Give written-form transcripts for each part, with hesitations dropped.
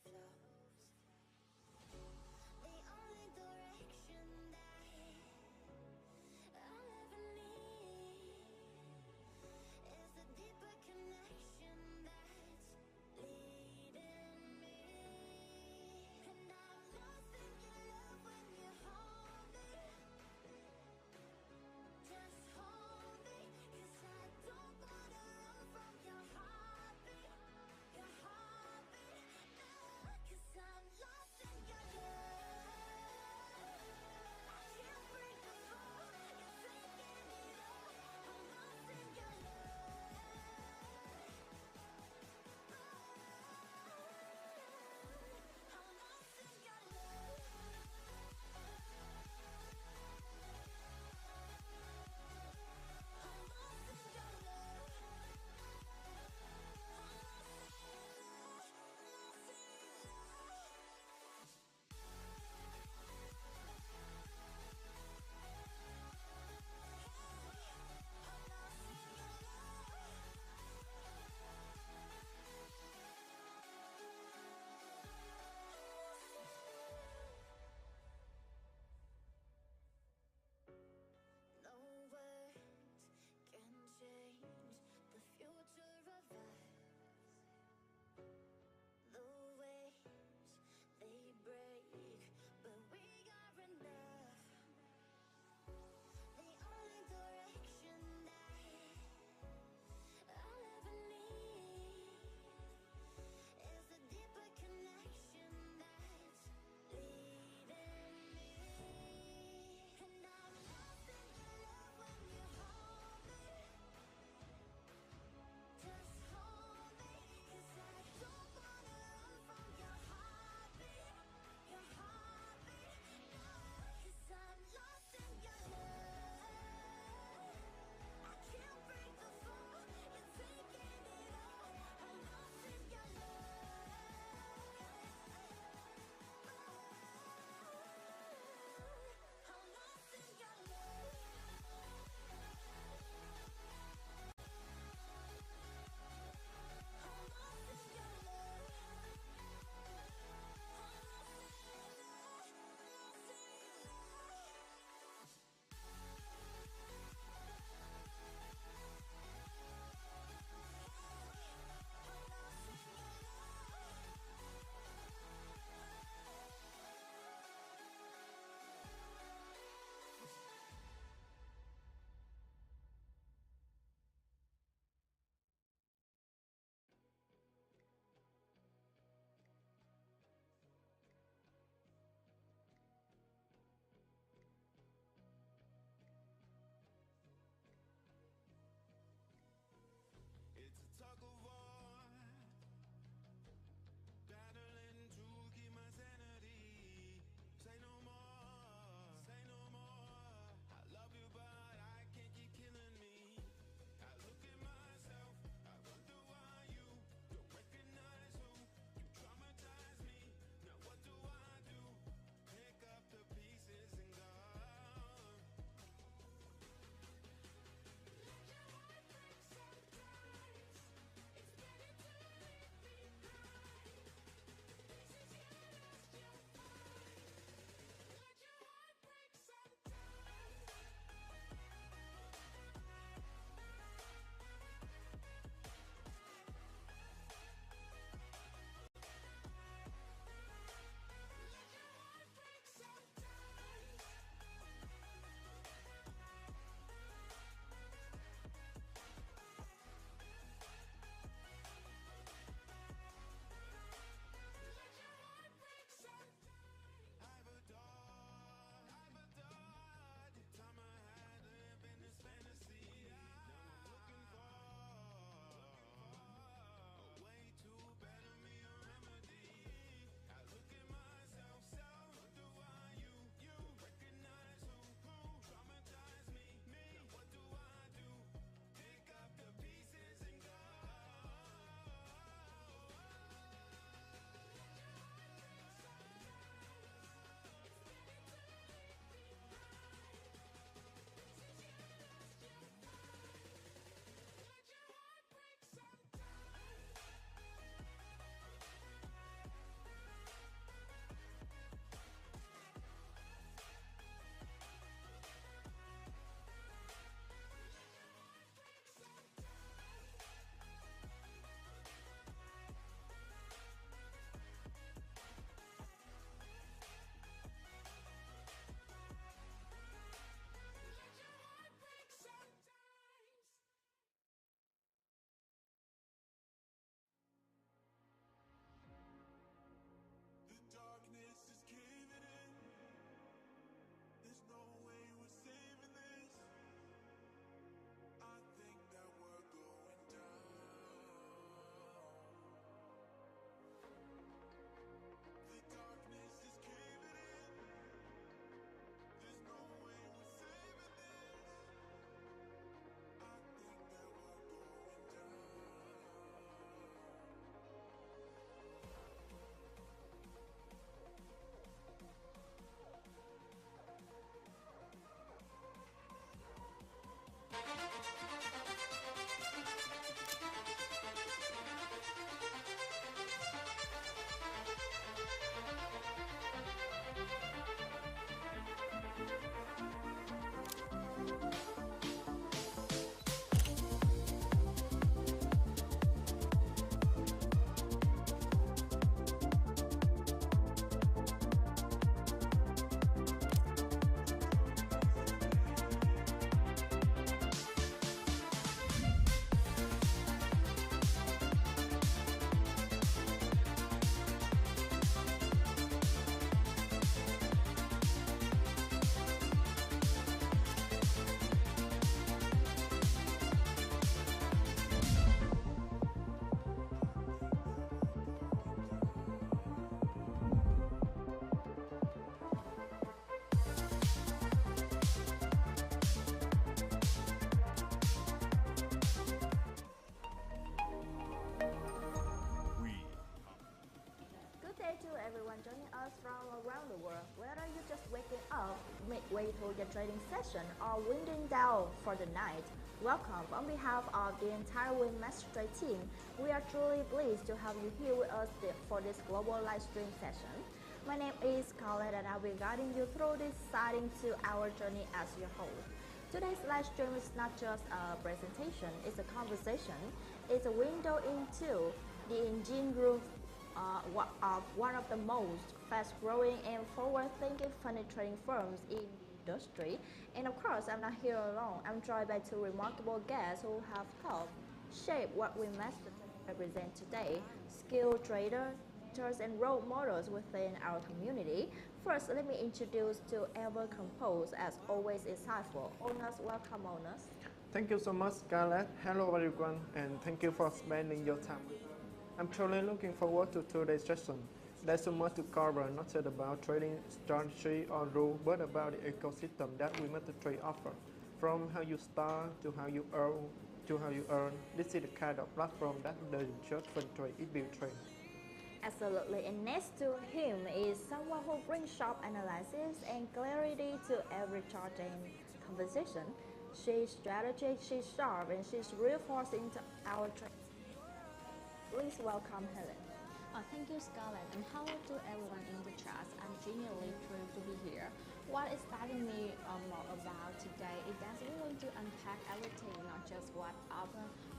flows. The only direction that I'll ever need is a deeper connection that's leading me. And I'm lost in your love when you hold me. Just hold me, 'cause I don't wanna run from your heartbeat. Your heartbeat, 'cause up midway through your trading session or winding down for the night, welcome on behalf of the entire WeMasterTrade team. We are truly pleased to have you here with us for this global live stream session. My name is Scarlett and I'll be guiding you through this exciting 2-hour journey as your host. Today's live stream is not just a presentation, it's a conversation. It's a window into the engine room of one of the most fast-growing and forward-thinking fund trading firms in the industry. And of course, I'm not here alone. I'm joined by two remarkable guests who have helped shape what we master represent today: skilled traders and role models within our community. First, let me introduce two ever composed, as always insightful. Owners, welcome owners. Thank you so much, Scarlett. Hello, everyone, and thank you for spending your time with us. I'm truly looking forward to today's session. There's so much to cover, not just about trading strategy or rule, but about the ecosystem that WeMasterTrade offer. From how you start to how you earn, this is the kind of platform that doesn't just fund trade, it builds trade. Absolutely, and next to him is someone who brings sharp analysis and clarity to every chart and conversation. She's strategic, she's sharp, and she's reinforcing to our trade. Please welcome Helen. Thank you, Scarlett, and hello to everyone in the chat. I'm genuinely thrilled to be here. What exciting me more about today is that we're going to unpack everything, not just what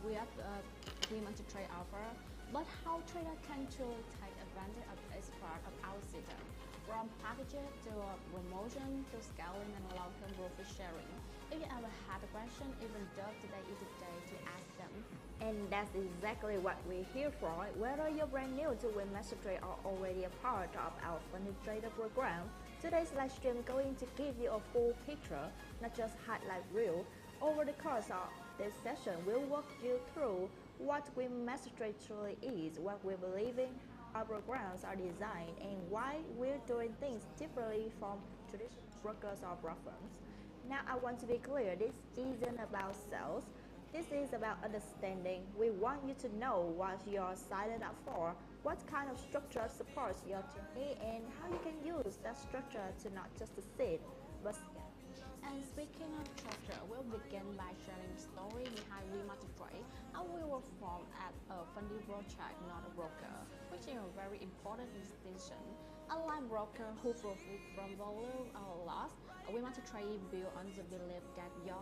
we want to trade offer, but how traders can truly take advantage of each part of our system, from packages to promotion to scaling and long-term profit sharing. If you ever had a question, even though today is the day to ask them. And that's exactly what we're here for. Whether you're brand new to WeMasterTrade or already a part of our funded trader program, today's live stream is going to give you a full picture, not just highlight reel. Over the course of this session, we'll walk you through what WeMasterTrade truly is, what we believe in, how our programs are designed, and why we're doing things differently from traditional brokers or broker firms. Now I want to be clear, this isn't about sales. This is about understanding. We want you to know what you're signed up for, what kind of structure supports your journey, and how you can use that structure to not just succeed, but scale. And speaking of structure, we'll begin by sharing the story behind WeMasterTrade, how we were formed as a funding project, not a broker, which is a very important distinction. Unlike broker who profit from volume or loss, WeMasterTrade built on the belief that your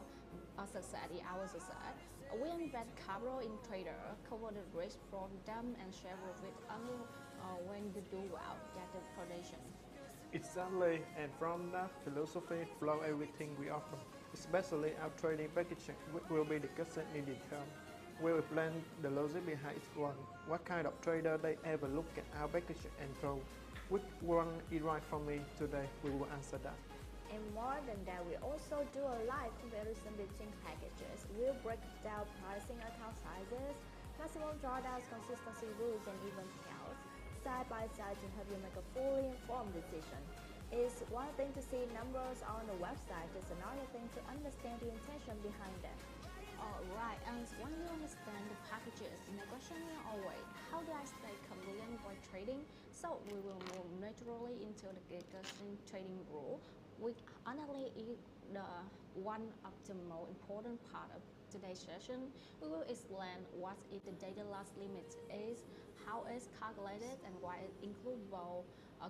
success is our success. We invest capital in traders, cover the risk from them, and share profit only when you do well. That's the foundation. Exactly, and from that philosophy flow everything we offer, especially our trading packaging, which will be discussed in detail. We will plan the logic behind each one, what kind of trader they ever look at our packaging and go, which one is right for me today, we will answer that. And more than that, we also do a live comparison between packages. We'll break down pricing, account sizes, maximum drawdowns, consistency rules, and even payouts side by side to help you make a fully informed decision. It's one thing to see numbers on the website, it's another thing to understand the intention behind them. Alright, and when you understand the packages, the question is always, how do I stay compliant while trading? So we will move naturally into the discussion trading rule, which honestly is the one of the most important part of today's session. We will explain what is the data loss limit is, how it's calculated, and why it includes both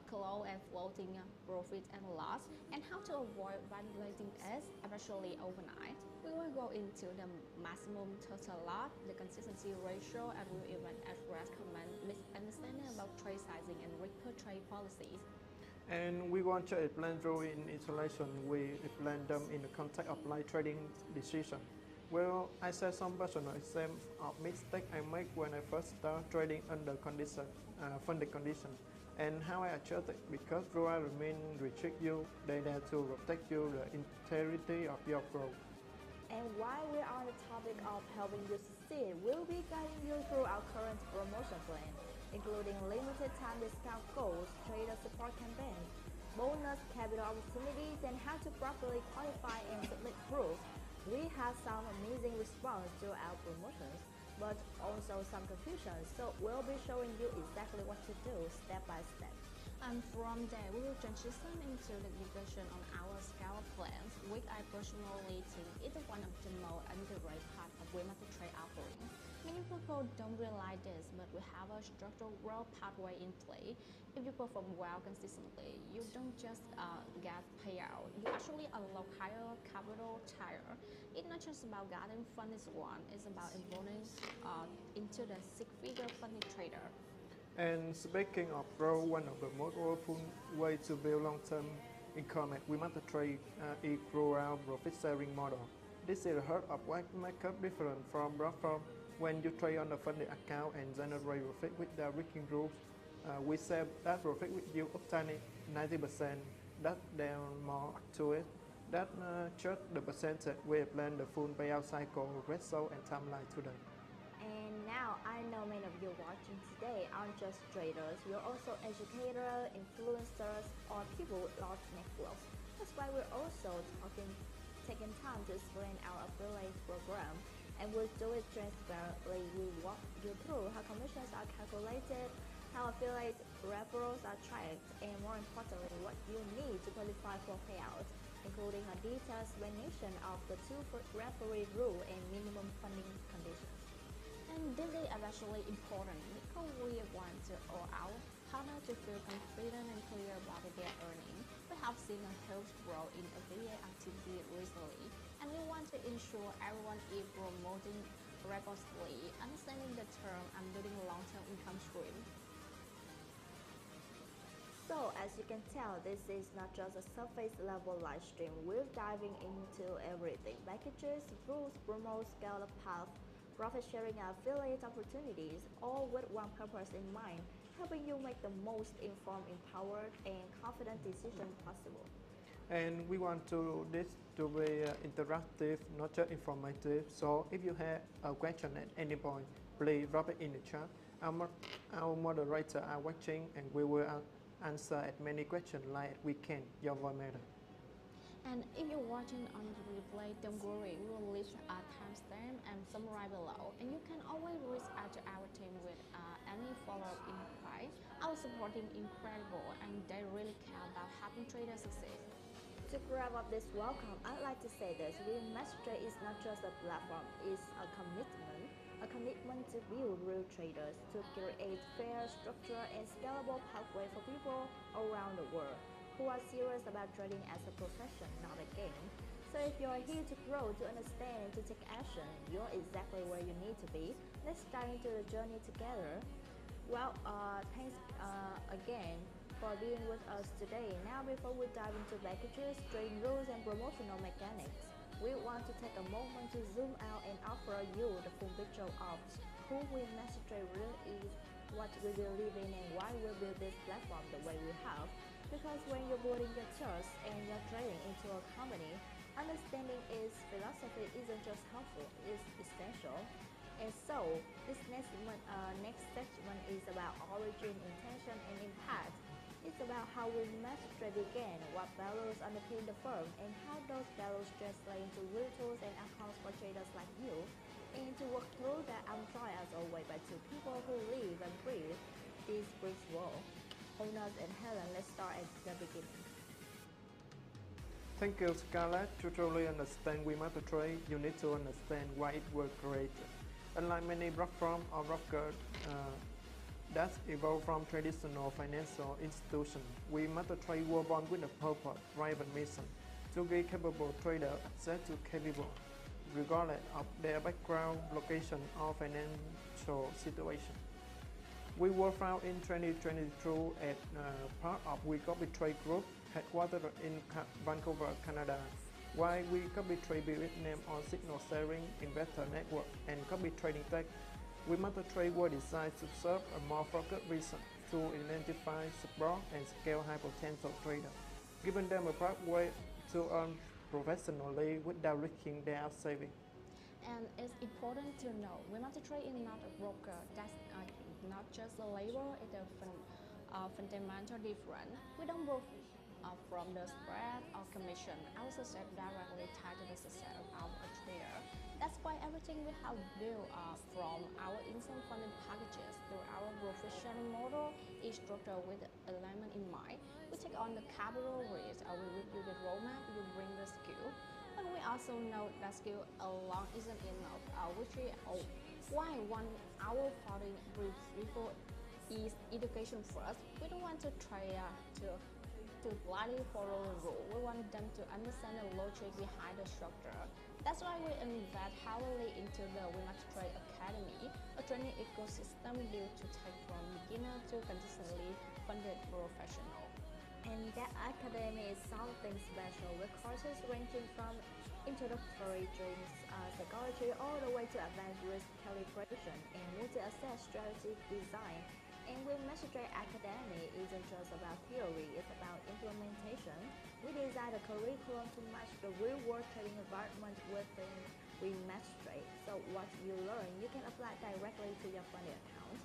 close and floating profit and loss, and how to avoid violating it, especially overnight. We will go into the maximum total loss, the consistency ratio, and we will even address common misunderstanding about trade sizing and risk per trade policies. And we want to explain through in isolation, we explain them in the context of live trading decision. Well, I share some personal examples of mistakes I make when I first start trading under funded condition, and how I adjusted because rules remain restrict you, they there to protect you the integrity of your growth. And while we're on the topic of helping you succeed, we'll be guiding you through our current promotion plan, including limited time discount codes, trader support campaigns, bonus capital opportunities, and how to properly qualify and submit proof. We have some amazing response to our promotions, but also some confusion, so we'll be showing you exactly what to do step by step. And from there, we will transition into the discussion on our scale plans, which I personally think is one of the most underrated parts of WeMasterTrade offering. Many people don't realize this, but we have a structural growth pathway in play. If you perform well consistently, you don't just get payout, you actually unlock higher capital tier. It's not just about getting funded one, it's about evolving into the six-figure funded trader. And speaking of growth, one of the most powerful ways to build long-term income at WeMasterTrade is through our profit-sharing model. This is the heart of what makes us different from platform. When you trade on a funded account and generate profit without breaking rules, we share that profit with you up to 90%. That down more to it. That just the percentage we plan the full payout cycle, result, and timeline today. And now I know many of you watching today aren't just traders, you're also educators, influencers, or people with large networks. That's why we're also taking time to explain our affiliate program, and we'll do it transparently. We walk you through how commissions are calculated, how affiliate referrals are tracked, and more importantly, what you need to qualify for payouts, including a detailed explanation of the two referee rule and minimum funding conditions. And this is especially important because we want to all our partners to feel confident and clear about their earning. We have seen a huge growth in affiliate activity recently, and we want to ensure everyone is promoting responsibly, understanding the term and building a long-term income stream. So, as you can tell, this is not just a surface level live stream. We're diving into everything: packages, rules, promos, scale path, profit sharing, and affiliate opportunities, all with one purpose in mind: helping you make the most informed, empowered, and confident decision possible. And we want to this to be interactive, not just informative. So if you have a question at any point, please drop it in the chat. Our moderator are watching, and we will answer as many questions like we can. Your voice matter. And if you're watching on the replay, don't worry, we will list a timestamp and summary below. And you can always reach out to our team with any follow-up inquiry. Our supporting incredible, and they really care about helping traders succeed. To wrap up this welcome, I'd like to say this: WeMasterTrade is not just a platform, it's a commitment to build real traders, to create fair, structured, and scalable pathway for people around the world who are serious about trading as a profession, not a game. So if you're here to grow, to understand, and to take action, you're exactly where you need to be. Let's dive into the journey together. Well, thanks again for being with us today. Now, before we dive into packages, trading rules, and promotional mechanics, we want to take a moment to zoom out and offer you the full picture of who WeMasterTrade really is, what we believe in, and why we build this platform the way we have. Because when you're building your trust and you're trading into a company, understanding its philosophy isn't just helpful, it's essential. And so, this next segment is about origin, intention, and impact. It's about how WeMasterTrade began, what values underpin the firm, and how those values translate into real tools and outcomes for traders like you. And to work through that, I'm joined as always by two people who live and breathe this brick wall. Owners and Helen, let's start at the beginning. Thank you, Scarlett. To truly understand WeMasterTrade, you need to understand why it was created. Unlike many platforms or brokers that evolved from traditional financial institutions, WeMasterTrade was born with a purpose-driven mission to give capable traders access to capital, regardless of their background, location, or financial situation. We were founded in 2022 as part of WeMasterTrade Group, headquartered in Vancouver, Canada. While WeMasterTrade built its name on signal sharing, investor network, and copy trading tech, WeMasterTrade was designed to serve a more focused reason to identify, support, and scale high potential traders, giving them a pathway to earn professionally without risking their savings. And it's important to know WeMasterTrade is not a broker. That's not just a label, it's a fundamental difference. We don't from the spread or commission. Our success directly tied to the success of our trader. That's why everything we have built from our instant funding packages to our professional model is structured with alignment in mind. We take on the capital risk, we review the roadmap, we bring the skill. But we also know that skill alone isn't enough, which is why 1 hour founding brief before is education first. We don't want to try to blindly follow the rule. We want them to understand the logic behind the structure. That's why we invest heavily into the WeMasterTrade Academy, a training ecosystem built to take from beginner to consistently funded professional. And that academy is something special with courses ranging from introductory trading psychology all the way to advanced risk calibration and multi-asset strategy design. And with WeMasterTrade Academy isn't just about theory, it's about implementation. We designed a curriculum to match the real-world trading environment within WeMasterTrade. So what you learn, you can apply directly to your funding account.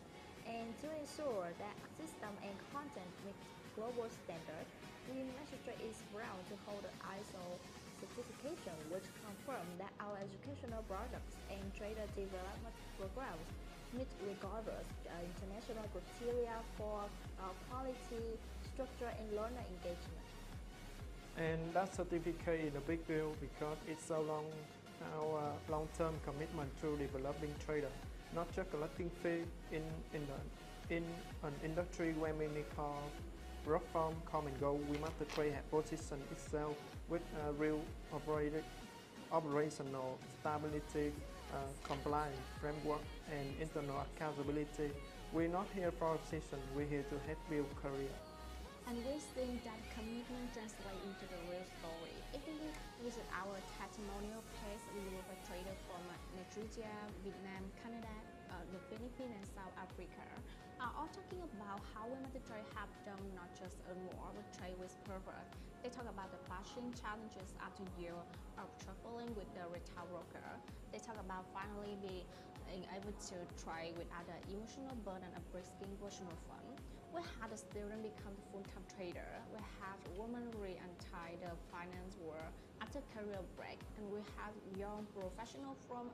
And to ensure that system and content meet global standard, WeMasterTrade is proud to hold the ISO certification, which confirms that our educational products and trader development programs meet rigorous international criteria for quality, structure, and learner engagement. And that certificate is a big deal because it's so our long-term commitment to developing trader, not just collecting fee in an industry where many cars platform come and go. WeMasterTrade has positioned itself with a real operational stability, compliance framework, and internal accountability. We're not here for a position, we're here to help build career. And we think that commitment translates into the real story. If you visit our testimonial page, we will have traders from Nigeria, Vietnam, Canada, the Philippines, and South Africa, all talking about how WeMasterTrade have done not just earn more, but trade with purpose. They talk about the flashing challenges after year of traveling with the retail broker. They talk about finally being able to trade without the emotional burden of risking personal fund. We had a student become a full-time trader. We have women re-enter the finance world after career break, and we have young professionals from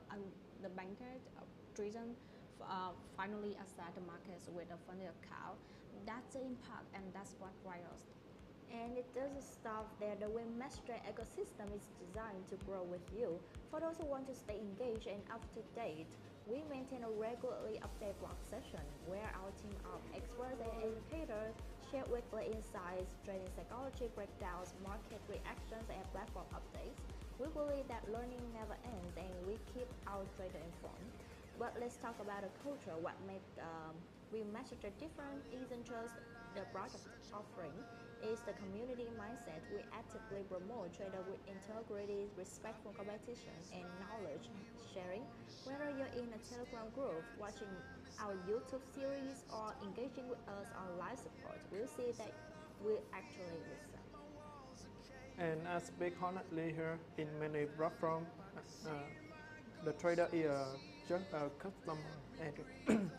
the banker, treason, finally access the markets with a funded account. That's the impact, and that's what drives. And it doesn't stop there. The WeMasterTrade ecosystem is designed to grow with you. For those who want to stay engaged and up to date, we maintain a regularly updated blog session where our team of experts and educators share weekly insights, trading psychology breakdowns, market reactions, and platform updates. We believe that learning never ends, and we keep our trader informed. But let's talk about the culture. What makes WeMasterTrade different isn't just the product offering, it's the community mindset. We actively promote trader with integrity, respectful competition, and knowledge sharing. Whether you're in a Telegram group, watching our YouTube series, or engaging with us on live support, we'll see that we actually listen. And as big honestly here in many platforms, the trader is just a customer.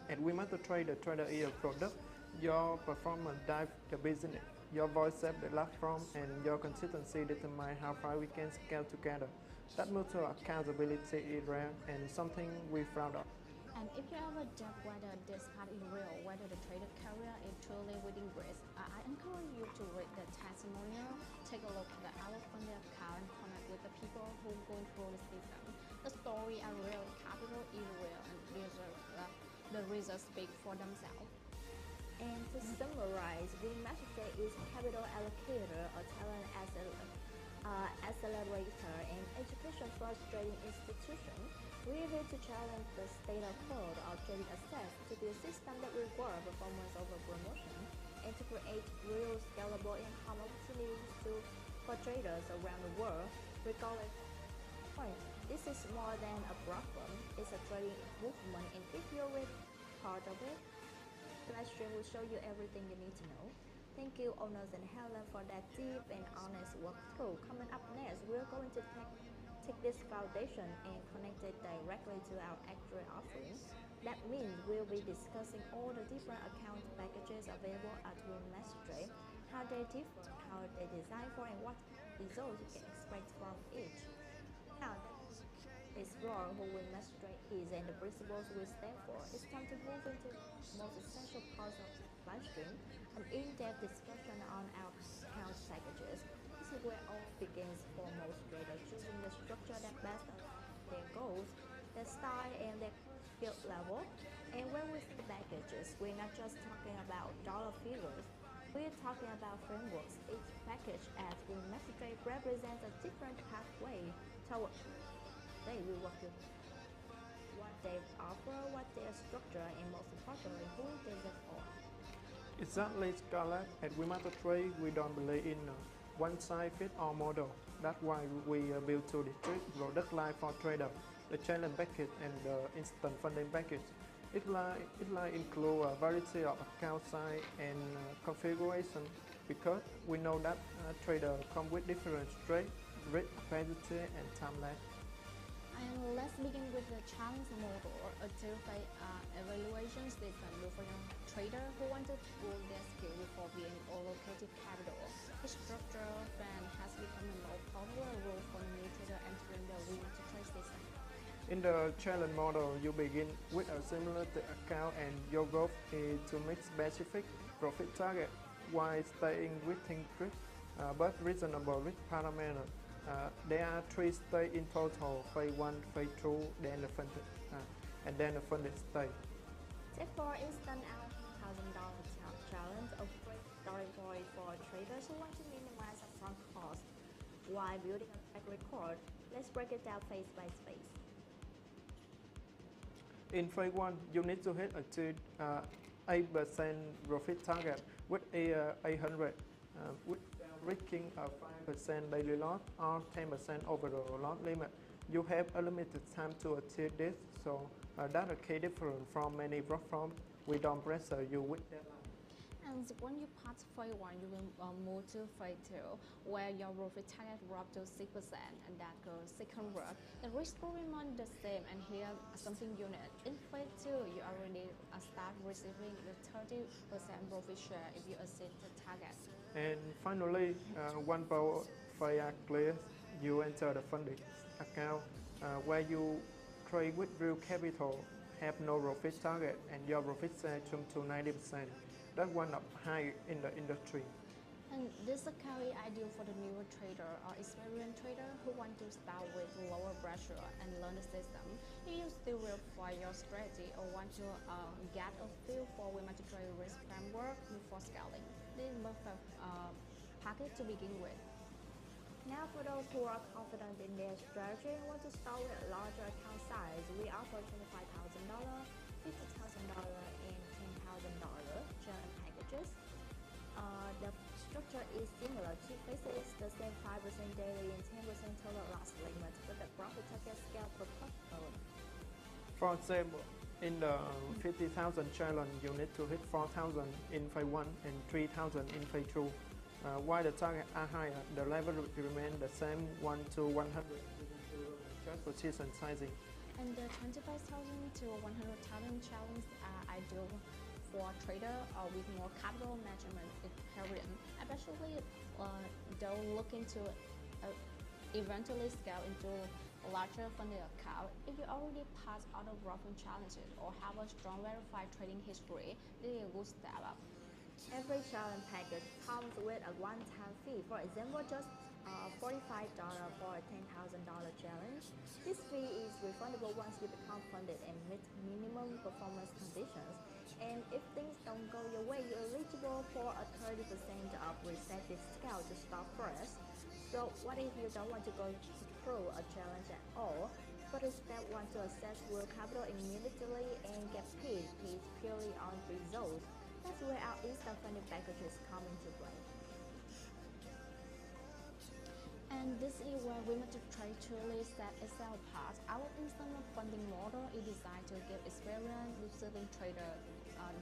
At WeMasterTrade, the trader is a product. Your performance drives the business. Your voice sets the platform, and your consistency determines how far we can scale together. That mutual accountability is rare and something we're proud of. And if you ever doubt whether this part is real, whether the trader career is truly within grace, I encourage you to read the testimonial, take a look at our funded account, and connect with the people who are going through the system. The story are real, capital is real, and the results speak for themselves. And to summarize, WeMasterTrade is capital allocator, a talent accelerator, and education-first trading institution. We are here to challenge the state of code of trading assets to be a system that rewards performance over promotion, and to create real scalable income opportunities for traders around the world, regardless of point. This is more than a platform; it's a trading movement, and if you're with part of it, LiveStream will show you everything you need to know. Thank you, owners and Helen, for that deep and honest walkthrough. Coming up next, we're going to take this foundation and connect it directly to our actual offerings. That means we'll be discussing all the different account packages available at WeMasterTrade, how they differ, how they design for, and what results you can expect from each. Now, let's explore who WeMasterTrade is and the principles we stand for. It's time to move into the most essential parts of LiveStream, an in-depth discussion on our account packages. This is where all begins for most traders, choosing the structure that best aligns their goals, their style, and their skill level. And when we say packages, we're not just talking about dollar figures. We're talking about frameworks. Each package at WeMasterTrade represents a different pathway toward. Today we walk you through what they offer, what their structure, and most importantly, who they work for. Exactly, Scarlett. At WeMasterTrade, we don't believe in a one-size-fits-all model. That's why we build two distinct product line for traders: the challenge package and the instant funding package. It include a variety of account size and configuration because we know that traders come with different strengths, risk capacity, and time lag. And let's begin with the challenge model, a two-phase evaluation system for young trader who want to prove their skill before being allocated capital. The structural fan has become a more popular rule for new trader entering the WeMasterTrade system. In the challenge model, you begin with a simulated account and your goal is to meet specific profit target while staying within strict but reasonable risk parameters. There are three stages in total: phase 1, phase 2, then the funded, and then the funded stage. Take for instance our $1,000 challenge, a great starting point for traders who want to minimize upfront costs while building a track record. Let's break it down phase by phase. In phase 1, you need to hit a 8% profit target with a 800, with risking a 5% daily loss or 10% overall loss limit. You have a limited time to achieve this, so that's a key difference from many platforms. We don't pressure you with deadline. And when you pass phase 1, you will move to phase 2, where your profit target drops to 6%, and that goes second work. The risk will remain the same, and here something unique. In phase 2, you already start receiving the 30% profit share if you exceed the target. And finally, one power phase clear, you enter the funding account where you trade with real capital, have no profit target, and your profit share jump to 90%. That's one of high in the industry. And this account is ideal for the newer trader or experienced trader who want to start with lower pressure and learn the system. If you still verify your strategy or want to get a feel for WeMasterTrade risk framework before scaling, this is the perfect package to begin with. Now for those who are confident in their strategy and want to start with a larger account size, we offer $25,000, $50,000, and $10,000 challenge packages. The structure is similar. Two phases, the same 5% daily and 10% total loss limit, but the profit target scale proportional. For example, in the 50,000 challenge, you need to hit 4,000 in phase 1 and 3,000 in phase 2. While the targets are higher, the level will remain the same 1 to 100 just position sizing. And the 25,000 to 100,000 challenge are ideal for trader with more capital management experience, especially those looking to eventually scale into a larger funding account. If you already passed other profit challenges or have a strong verified trading history, this is a good step up. Every challenge package comes with a one-time fee. For example, just $45 for a $10,000 challenge. This fee is refundable once you become funded and meet minimum performance conditions. And if things don't go your way, you're eligible for a 30% of reset discount to start first. So what if you don't want to go through a challenge at all? But instead want to access real capital immediately and get paid purely on results? That's where our instant funding packages come into play. And this is where WeMasterTrade truly set itself apart. Our instant funding model is designed to give experienced seasoned traders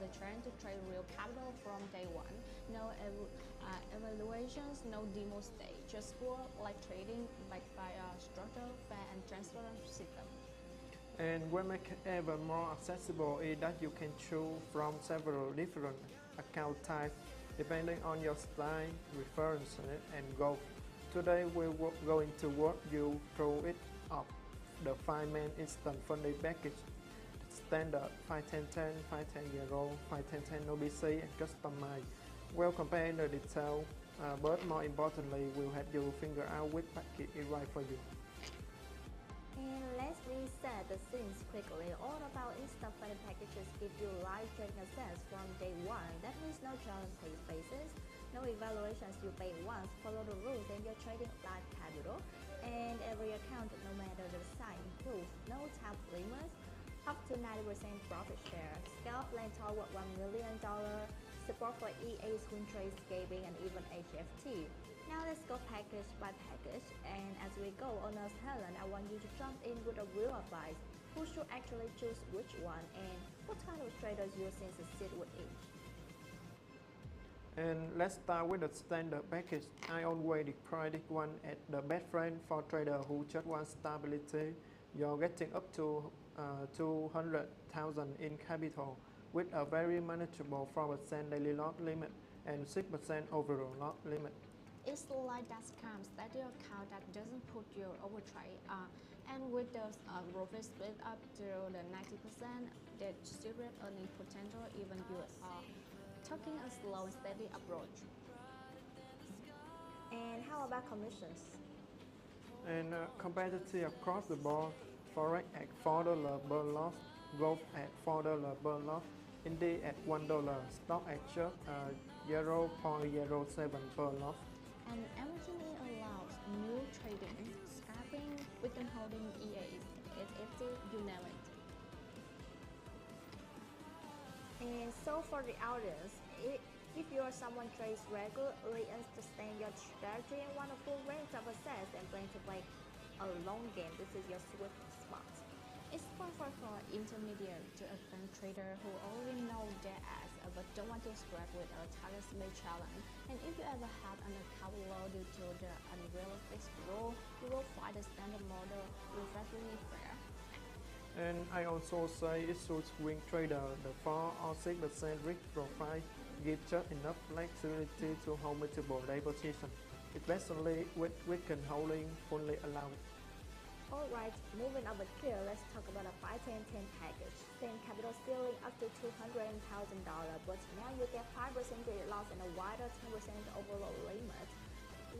the chance to trade real capital from day one. No evaluations, no demo stage, just full like trading backed by a structured, fair, and transparent system. And what makes it even more accessible is that you can choose from several different account types. depending on your style, preference, and goal. Today we're going to walk you through it of the 5 main instant Funday package: standard, 51010, 510 51010 OBC, and customized. We'll compare the detail, but more importantly, we'll help you figure out which package is right for you. And let's reset the scenes quickly. All about instant funding packages give you live trading access from day one. That means no challenge phases, no evaluations. You pay once, follow the rules, and you're trading live capital. And every account, no matter the size, improves. No tap limits, up to 90% profit share. Scale plan toward $1 million. Support for EA, swing trade, scaling, and even HFT. Now let's go package by package, and as we go, Honest Helen, I want you to jump in with a real advice. Who should actually choose which one, and what kind of traders you think succeed with each? And let's start with the standard package. I always predict one as the best friend for traders who just want stability. You're getting up to 200,000 in capital with a very manageable 4% daily lot limit and 6% overall lot limit. It's like that scams that your account that doesn't put your overtrade, and with the profit split up to the 90%, the secret earning potential even you are taking a slow and steady approach. And how about commissions? And competitive across the board. Forex at $4 per lot, gold at $4 per lot, Indy at $1, stock at just 0.07 per lot. And everything allows new trading, scalping, weekend holding, EAs, HFT, you name it. And so for the audience, if you are someone trades regularly, understand your strategy and want a full range of access and plan to play a long game, this is your sweet spot. It's perfect for intermediate to advanced trader who already know their ass but don't want to scrap with a target-based challenge. And if you ever have an account low due to the unrealistic rule, you will find the standard model refreshingly fair. And I also say it should swing trader. The 4 or 6% risk profile gives just enough flexibility to hold multiple day positions, especially with weekend holding fully allowed. Alright, moving over here, let's talk about a 5-10-10 package. Same capital ceiling up to $200,000, but now you get 5% daily loss and a wider 10% overload limit.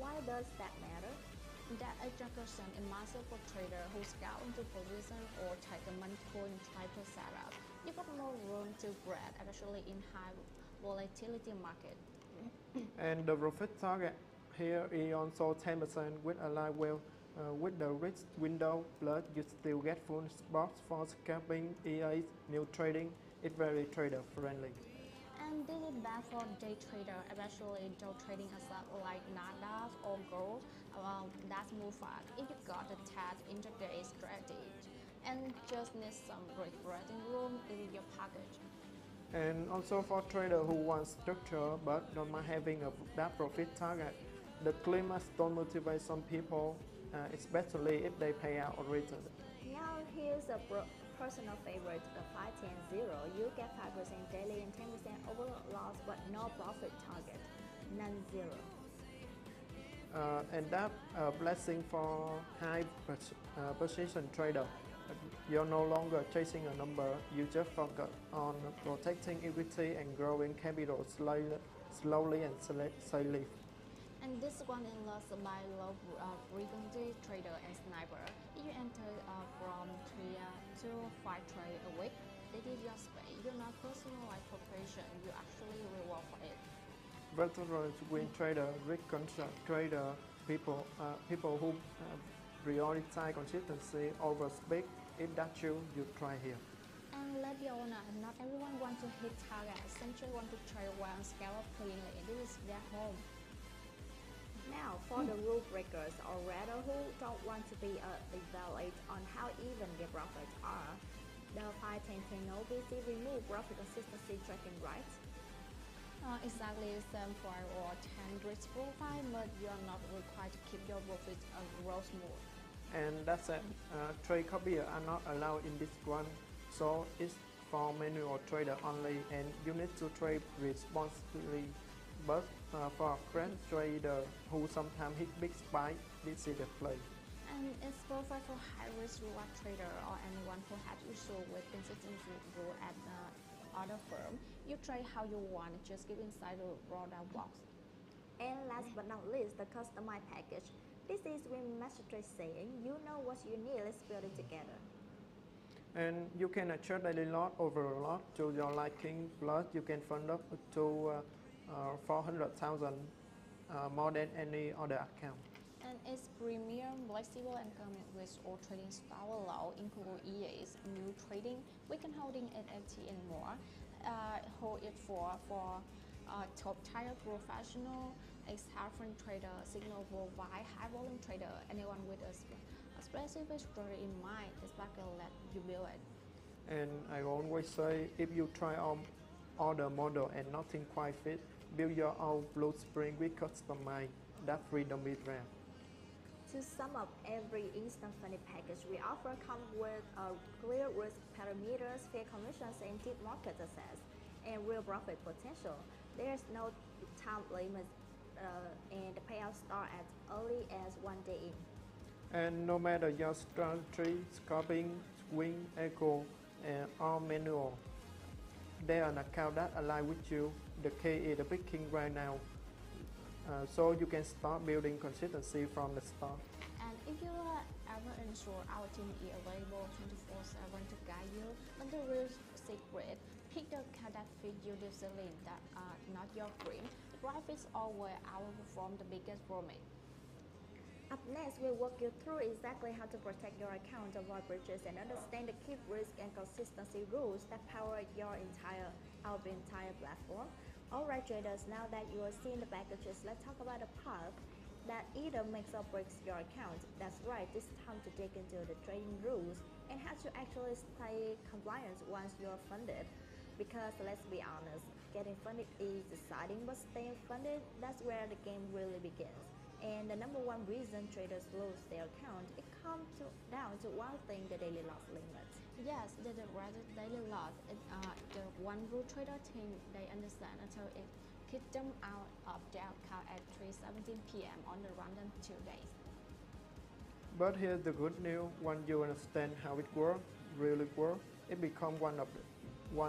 Why does that matter? That execution is massive for trader who scout into position or take a multiple in triple setup. You got more room to breathe, especially in high volatility market. And the profit target here is also 10% with a live well. With the risk window, plus you still get full spots for scalping, EA, new trading. It's very trader friendly. And this is bad for day trader, especially though trading asset like NASDAQ or gold. That's move fast if you got a tad intraday strategy and just need some breathing room in your package. And also for trader who want structure but don't mind having a that profit target, the clean don't motivate some people, especially if they pay out or return. Now here's a personal favorite, the 5-10-0. You get 5% daily and 10% overall loss, but no profit target, non-zero. And that blessing for high position trader. You're no longer chasing a number, you just focus on protecting equity and growing capital slowly and safely. And this one is lost by low frequency trader and sniper. If you enter from 3 to 5 trade a week, it is your space. You're not personalized preparation, you actually reward for it. Veteran win trader, risk conscious trader, people who prioritize consistency over speed. If that's you try here. And let be honest, not everyone wants to hit target. Essentially want to trade well and scale up cleanly. This is their home. Now, for the rule breakers, or rather who don't want to be evaluated on how even their profits are, the 5-10-10 OBC remove profit consistency tracking, right? Exactly the same for or 10 risk profile, but you are not required to keep your profit a growth mode. And that's it. Trade copier are not allowed in this one, so it's for manual trader only, and you need to trade responsibly. But for a fresh trader who sometimes hit big spike, this is the play. And it's perfect for high-risk reward trader or anyone who has issue with consistency rule at other firm. You trade how you want, just keep inside the drawdown box. And last but not least, the customized package. This is WeMasterTrade saying, you know what you need, let's build it together. And you can adjust daily lot over lot to your liking. Plus, you can fund up to 400,000 more than any other account. And it's premium, flexible, and comes with all trading style allow, including EAs, new trading, weekend holding, NFT, and more. Hold it for top tier professional, ex-half-run trader, signal worldwide, high volume trader, anyone with a specific story in mind, it's back and let you build it. And I always say, if you try all the model and nothing quite fit, build your own blueprint with customized. That freedom is rare. To sum up, every instant funding package we offer comes with clear risk parameters, fair commissions, and deep market access, and real profit potential. There's no time limit, and the payouts start as early as 1 day in. And no matter your strategy, scalping, swing, echo, or manual, there's an account that aligns with you. The key is the picking right now. So you can start building consistency from the start. And if you are ever unsure, our team is available 24/7 to guide you. But the real secret, pick the account that fits your discipline, that are not your dream. The right fits always outperform the biggest promise. Up next, we'll walk you through exactly how to protect your account, avoid breaches, and understand the key risk and consistency rules that power our entire platform. Alright traders, now that you are seeing the packages, let's talk about the path that either makes or breaks your account. That's right, it's time to dig into the trading rules and how to actually stay compliant once you're funded. Because let's be honest, getting funded is exciting, but staying funded, that's where the game really begins. And the number one reason traders lose their account, it comes down to one thing, the daily loss limit. Yes, the rather daily loss. The one rule trader team they understand until it kicked them out of their account at 3:17 p.m. on the random 2 days. But here's the good news: once you understand how it really works, it becomes one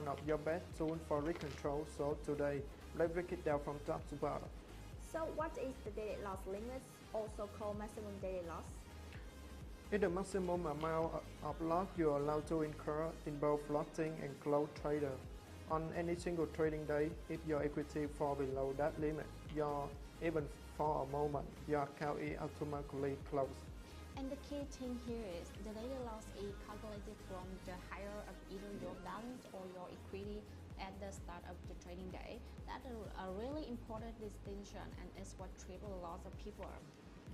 of your best tools for risk control. So today, let's break it down from top to bottom. So what is the daily loss limit, also called maximum daily loss? It's the maximum amount of loss you are allowed to incur in both floating and closed trader. On any single trading day, if your equity falls below that limit, even for a moment, your account is automatically closed. And the key thing here is the daily loss is calculated from the higher of either your balance or your equity at the start of the trading day. That's a really important distinction, and it's what triple loss of people.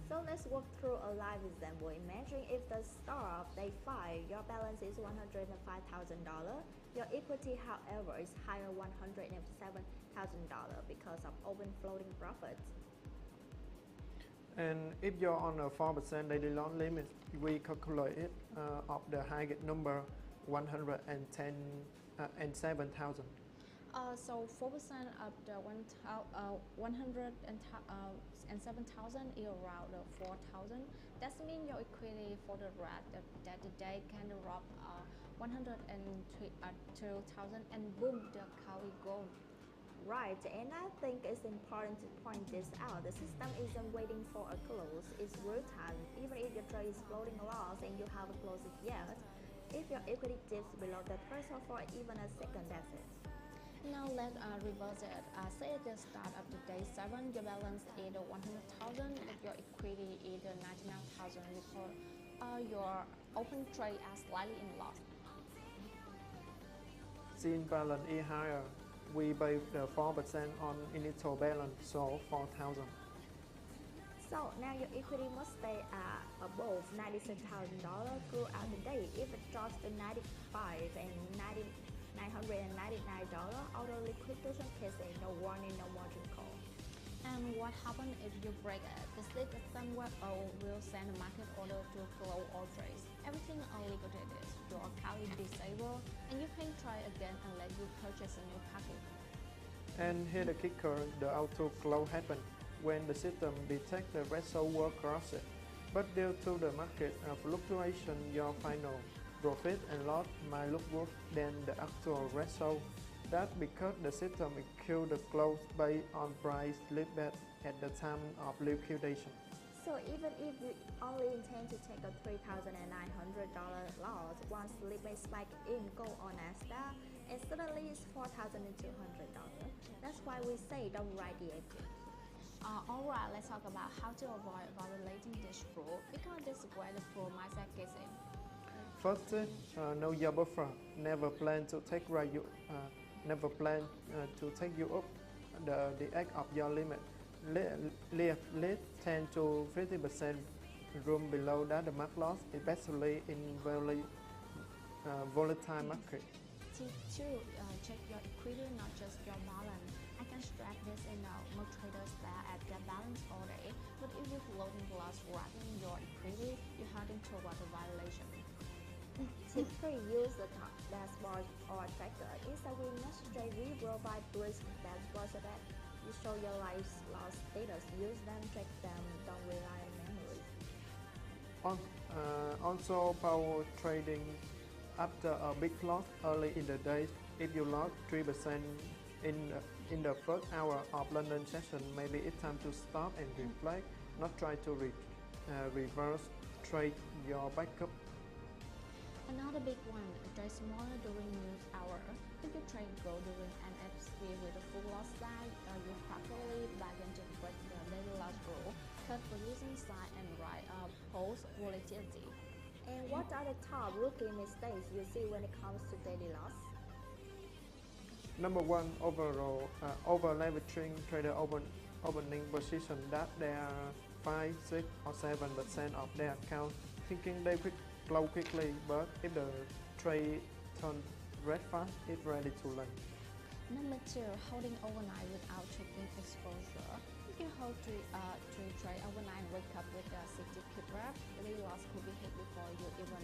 So let's walk through a live example. Imagine if the start of day 5, your balance is $105,000. Your equity, however, is higher $107,000 because of open floating profits. And if you're on a 4% daily loss limit, we calculate it of the highest number, 107,000. So 4% of the 107,000 is around 4,000. That means your equity for the rest that the day can drop 102,000 and boom, the account is gone. Right, and I think it's important to point this out. The system isn't waiting for a close, it's real time. Even if your trade is floating a loss and you haven't closed it yet, if your equity dips below the threshold for even a second, that's it. Now let's reverse it. Say at the start of the day 7, your balance is 100,000, but your equity is 99,000 because your open trade are slightly in loss. Since balance is higher, we pay the 4% on initial balance, so 4,000. So now your equity must stay above $96,000 throughout the day. If it drops to $95 and $999, auto liquidation case, no warning, no margin call. And what happens if you break it? The system will send a market order to close all trades. Everything unliquidated. Your account is disabled, and you can try again unless you purchase a new packet. And here the kicker, the auto close happens when the system detects the threshold will cross it. But due to the market fluctuation, your final profit and loss might look worse than the actual threshold. That's because the system executes the close based on price listed at the time of liquidation. So even if you only intend to take a $3,900 loss, once limit spike in gold on Nasdaq, and suddenly it's $4,200. That's why we say don't ride the equity. Alright, let's talk about how to avoid violating this rule, because this is where the pro mindset kicks in. First tip, know your buffer. Never plan to take to take you up the edge of your limit. Leave 10 to 50% room below that the mark loss, especially in very volatile market. Tip 2, check your equity, not just your balance. I can stress this in now. Most traders stare at their balance all day, but if you floating plus rather than your equity, you're heading toward a violation. Tip 3, use the top dashboard or tracker. Inside WeMasterTrade, we provide risk dashboard so that you show your life loss status. Use them, track them, don't rely on memory. Also, power trading after a big loss early in the day. If you lost 3% in the first hour of London session, maybe it's time to stop and reflect, not try to reverse trade your backup. Another big one, trade smaller during news hour. If you trade gold during NFC with a full loss side, you probably bargain to break the daily loss rule, cut position size, and write post volatility. And what are the top rookie mistakes you see when it comes to daily loss? Number one, over leveraging trader opening position that they are 5, 6 or 7% of their account, thinking they close quickly, but if the trade turns red fast, it's ready to learn. Number 2, holding overnight without checking exposure. If you hold three trade overnight, wake up with a 60 pip wrap, daily loss could be hit before you even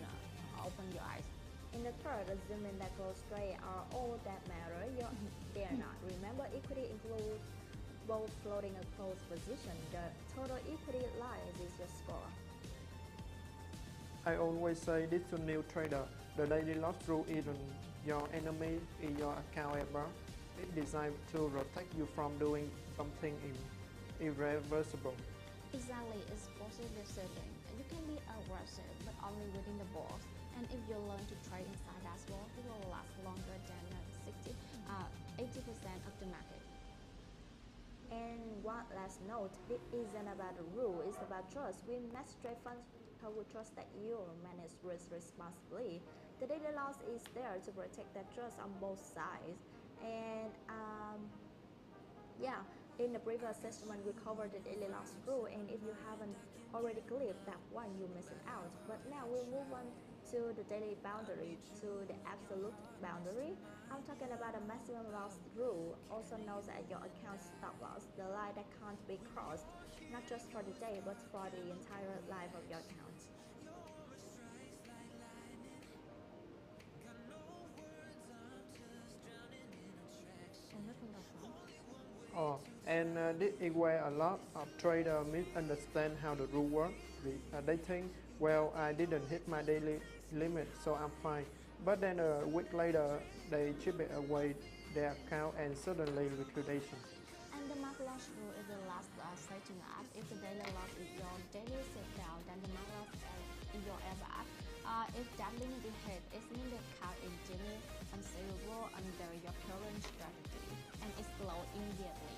open your eyes. In the third, assuming that close trade are all that matter, they are not. Remember, equity includes both floating and closed position. The total equity lies is your score. I always say this to new trader, the daily loss rule isn't your enemy, in your account ever. It's designed to protect you from doing something irreversible. Exactly, it's positive setting. You can be aggressive, but only within the box. And if you learn to trade inside that box, it will last longer than 80% of the market. And one last note, this isn't about a rule, it's about trust. WeMasterTrade funds people who trust that you manage risk responsibly. The daily loss is there to protect that trust on both sides. And yeah, in the previous session we covered the daily loss rule, and if you haven't already clicked that one, you're missing out. But now we'll move on to the daily boundary, to the absolute boundary. I'm talking about the maximum loss rule, also known as your account stop loss, the line that can't be crossed, not just for the day, but for the entire life of your account. And this is where a lot of traders misunderstand how the rule works. They think, well, I didn't hit my daily limit, so I'm fine. But then a week later, they chip it away their account and suddenly liquidation. And the mark loss rule is the last safety net. If the daily loss is your daily sit down, then the mark loss is your airbag. If that limit is hit, it means the account is deemed unsavable under your current strategy, and it's closed immediately.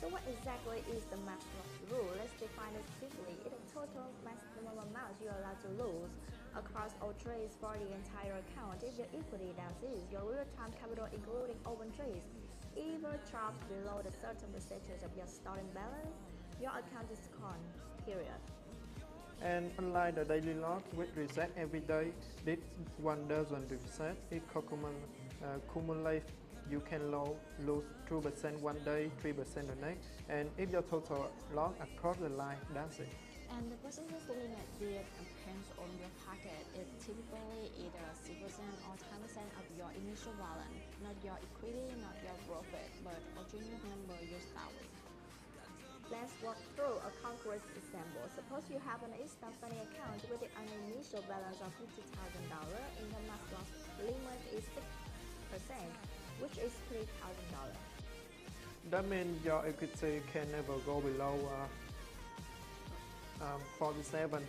So what exactly is the max loss rule? Let's define it simply. It's the total maximum amount you're allowed to lose across all trades for the entire account. If your equity, that is, your real-time capital including open trades, ever drops below the certain percentage of your starting balance, your account is gone, period. And unlike the daily loss, which reset every day, this one doesn't reset. It accumulates. You can lose 2% one day, 3% the next, and if your total loss across the line, that's it. And the percentage limit depends on your packet is typically either 6% or 10% of your initial balance, not your equity, not your profit, but original number you start with. Let's walk through a concrete example. Suppose you have an instant money account with an initial balance of $50,000 and the max loss limit is 6%, which is $3,000. That means your equity can never go below 47,000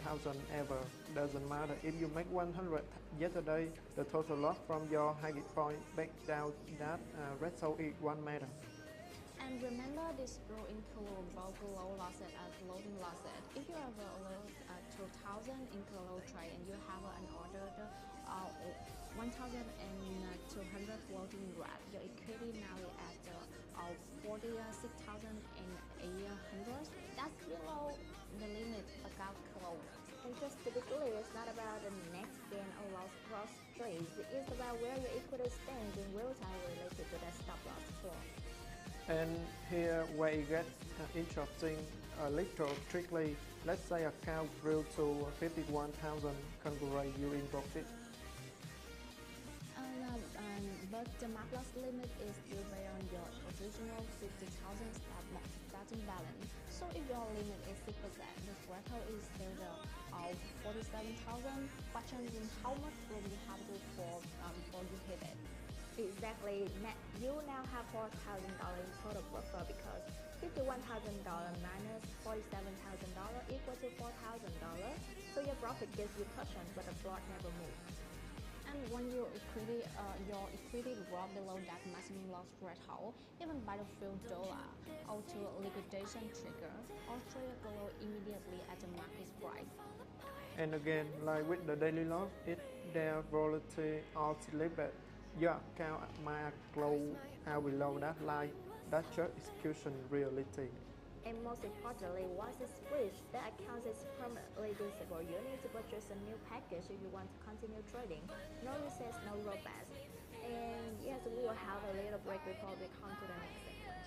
ever. Doesn't matter if you make 100 yesterday, the total loss from your high point back down that ratio is 1 meter. And remember, this rule includes both low losses and floating losses. If you ever lose 2,000 in low trade and you have an order 1,200 floating rate, your equity now is at 46,800. That's below the limit account close. And just to be clear, it's not about the next gain or loss cross trades. It's about where your equity stands in real time related to that stop loss floor. And here where it gets interesting a little tricky. Let's say account grew to 51,000. Congratulate you in profit. But the max loss limit is still based on your original 50,000 starting balance. So if your limit is 6%, the threshold is still the 47,000. Question is how much room you have to for before you hit it. Exactly. You now have $4,000 in total buffer because $51,000 minus $47,000 equal to $4,000. So your profit gives you cushion, but the floor never moves. And when your equity drop below that maximum loss threshold, even by the few dollar, auto liquidation trigger, or trader go immediately at the market price. And again, like with the daily loss, it's their volatility or limit. Your account might close out below that line. That's just execution reality. And most importantly, once it's switched, the account is permanently disabled. You need to purchase a new package if you want to continue trading. No resets, no rollbacks. And yes, we will have a little break before we come to the next segment.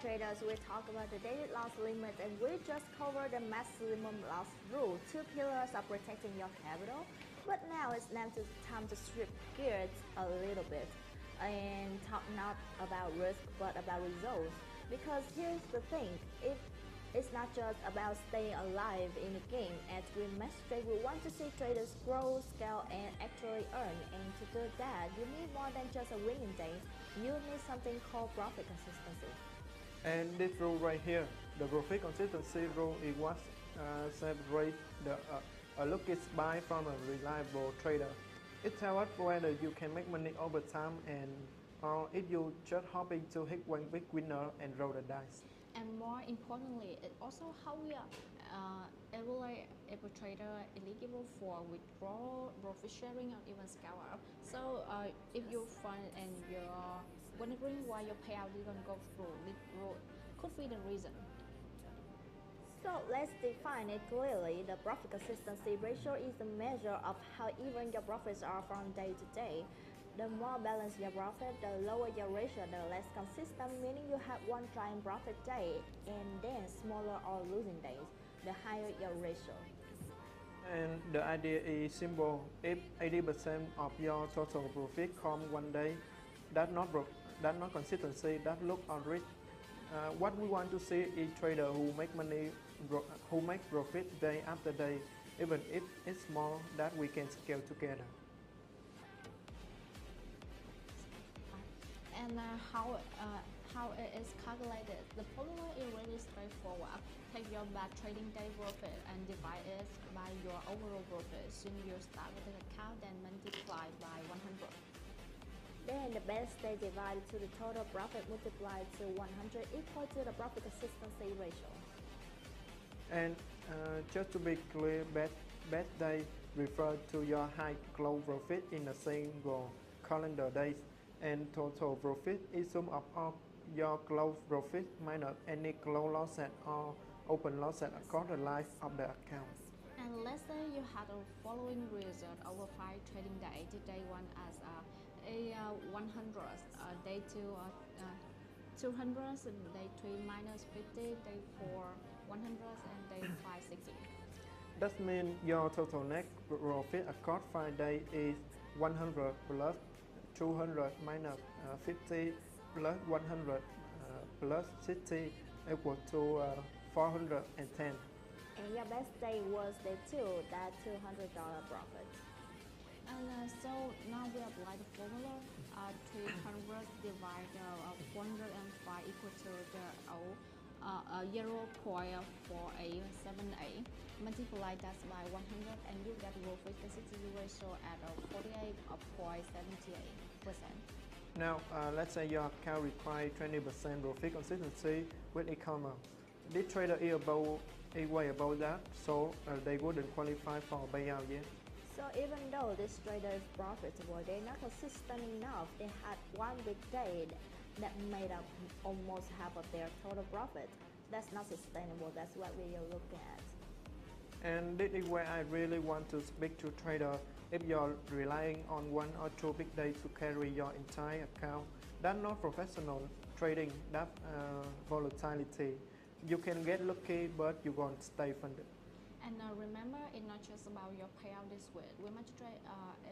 traders, we talk about the daily loss limit and we just covered the maximum loss rule, two pillars of protecting your capital. But now it's time to strip gears a little bit and talk not about risk but about results. Because here's the thing, it's not just about staying alive in the game. At WeMasterTrade, we want to see traders grow, scale, and actually earn. And to do that, you need more than just a winning day. You need something called profit consistency. And this rule right here, the profit consistency rule, is what separates a lucky buy from a reliable trader. It tells us whether you can make money over time or if you just hoping to hit one big winner and roll the dice. And more importantly, it also how we are every trader eligible for withdrawal, profit sharing, or even scale up. So if you find and you're wondering why your payout didn't go through, this could be the reason. So let's define it clearly. The profit consistency ratio is the measure of how even your profits are from day to day. The more balanced your profit, the lower your ratio, the less consistent, meaning you have one giant profit day and then smaller or losing days, the higher your ratio. And the idea is simple. If 80% of your total profit come one day, that's not consistency, that look on risk. What we want to see is trader who make money, who make profit day after day, even if it's small, that we can scale together. And how it is calculated. The formula is really straightforward. Take your bad trading day profit and divide it by your overall profit. Soon you start with an account, then multiply by 100. Then the best day divided to the total profit multiplied to 100 equal to the profit consistency ratio. And just to be clear, bad day refer to your high close profit in a single calendar days, and total profit is sum of all your close profit minus any close losses or open losses across the life of the account. And let's say you had a following result over 5 trading days. Day 1 as a 100, day 2 200, and day 3 minus 50, day 4 100, and day 5 60. That means your total net profit across 5 days is 100 plus 200 minus 50 plus 100 plus 60 equal to 410. And your best day was day 2, that $200 profit. And so now we apply the formula. 300 divided 405 equal to the 0.478. Multiply that by 100 and you get profit consistency ratio at 48.78%. Now, let's say your account requires 20% profit consistency with e-commerce. This trader is way above that, so they wouldn't qualify for payout yet. So even though this trader is profitable, they're not consistent enough. They had one big day that made up almost half of their total profit. That's not sustainable. That's what we are looking at. And this is where I really want to speak to traders. If you're relying on 1 or 2 big days to carry your entire account, that's not professional trading, that's volatility. You can get lucky, but you won't stay funded. And remember, it's not just about your payout this week. WeMasterTrade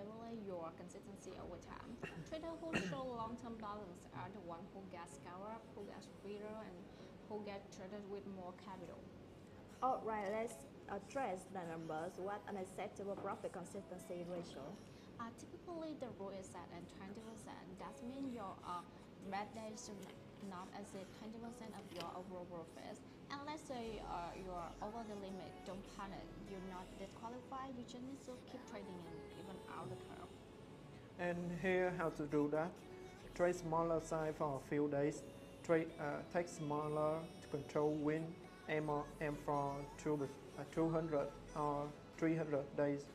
evaluate your consistency over time. Traders who show long-term balance are the ones who get scale up, who get freer, and who get traded with more capital. Alright, let's address the numbers. What an acceptable profit consistency ratio? Typically, the rule is set at 20%. That means your bad days should not exceed 20% of your overall profits. And let's say you're over the limit, don't panic. You're not disqualified, you just need to keep trading and even out the curve. And here how to do that. Trade smaller size for a few days. Take smaller to control win. Aim for 200 or 300 days.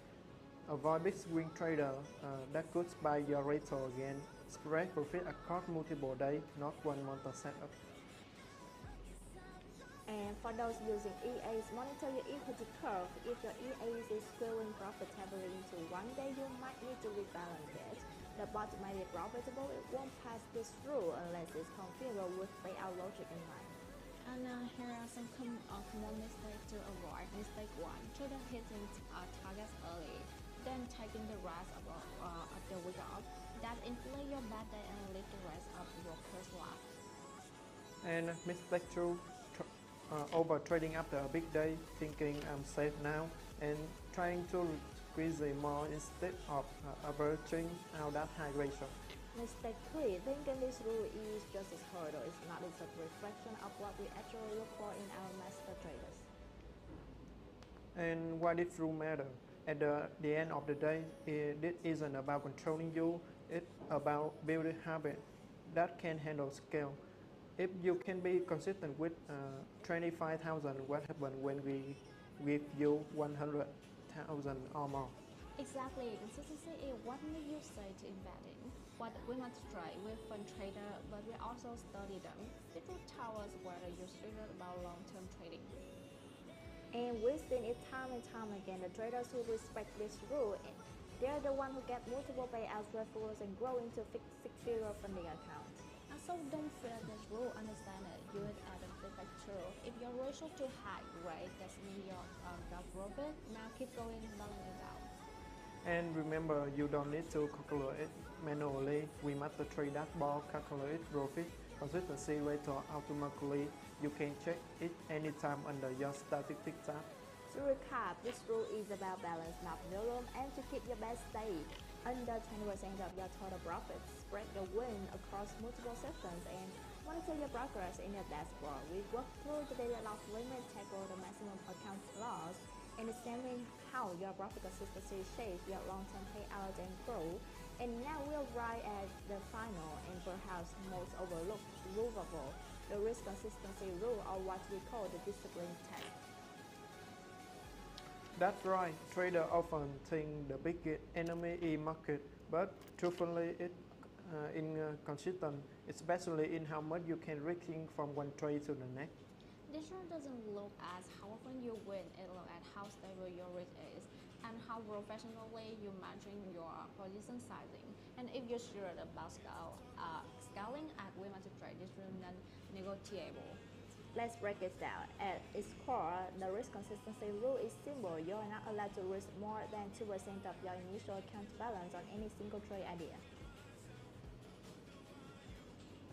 Avoid big swing trader that could buy your ratio again. Spread profit across multiple days, not one month setup. And for those using EAs, monitor your equity curve. If your EAs is skewing profit heavily into one day, you might need to rebalance it. The bot may be profitable, it won't pass this rule unless it's configured with payout logic in mind. And here are some common mistakes to avoid. Mistake 1. Trader hitting targets early, then taking the rest of the week off. That inflate your bad day and leave the rest of your first loss. And mistake 2, over trading after a big day, thinking I'm safe now, and trying to squeeze more instead of averaging out that high ratio. Mistake 3. Thinking this rule is just as hurdle. It's not. It's a reflection of what we actually look for in our master traders. And why did rule matter? At the end of the day, it isn't about controlling you, it's about building habits that can handle scale. If you can be consistent with 25,000, what happens when we give you 100,000 or more? Exactly, consistency is what you say to investing. What WeMasterTrade, we're fund trader, but we also study them. It will tell us whether you're serious about long-term trading. And we've seen it time and time again. The traders who respect this rule, they're the ones who get multiple payouts, referrals, and grow into six-figure funding accounts. And so don't fear this rule, understand it, use it as a feedback tool. If your ratio too high, great, that means you're got profit. Now keep going, balance it out. And remember, you don't need to calculate it manually. WeMasterTrade dashboard calculate profit consistency rate automatically. You can check it anytime under your statistics tab. To recap, this rule is about balance, not volume, and to keep your best stake under 20% of your total profits. Spread your win across multiple sessions and monitor your progress in your dashboard. We work through the daily loss limit, tackle the maximum account loss, and examine how your profit consistency shapes your long-term payout and growth. And now we'll arrive at the final and perhaps most overlooked rule of all, the risk consistency rule, or what we call the discipline test. That's right, traders often think the biggest enemy is market, but truthfully it's inconsistent, especially in how much you can risk from one trade to the next. This rule doesn't look at how often you win, it looks at how stable your risk is and how professionally you're managing your position sizing. And if you're serious about scaling at WeMasterTrade, this rule is non-negotiable. Let's break it down. At its core, the risk consistency rule is simple. You are not allowed to risk more than 2% of your initial account balance on any single trade idea.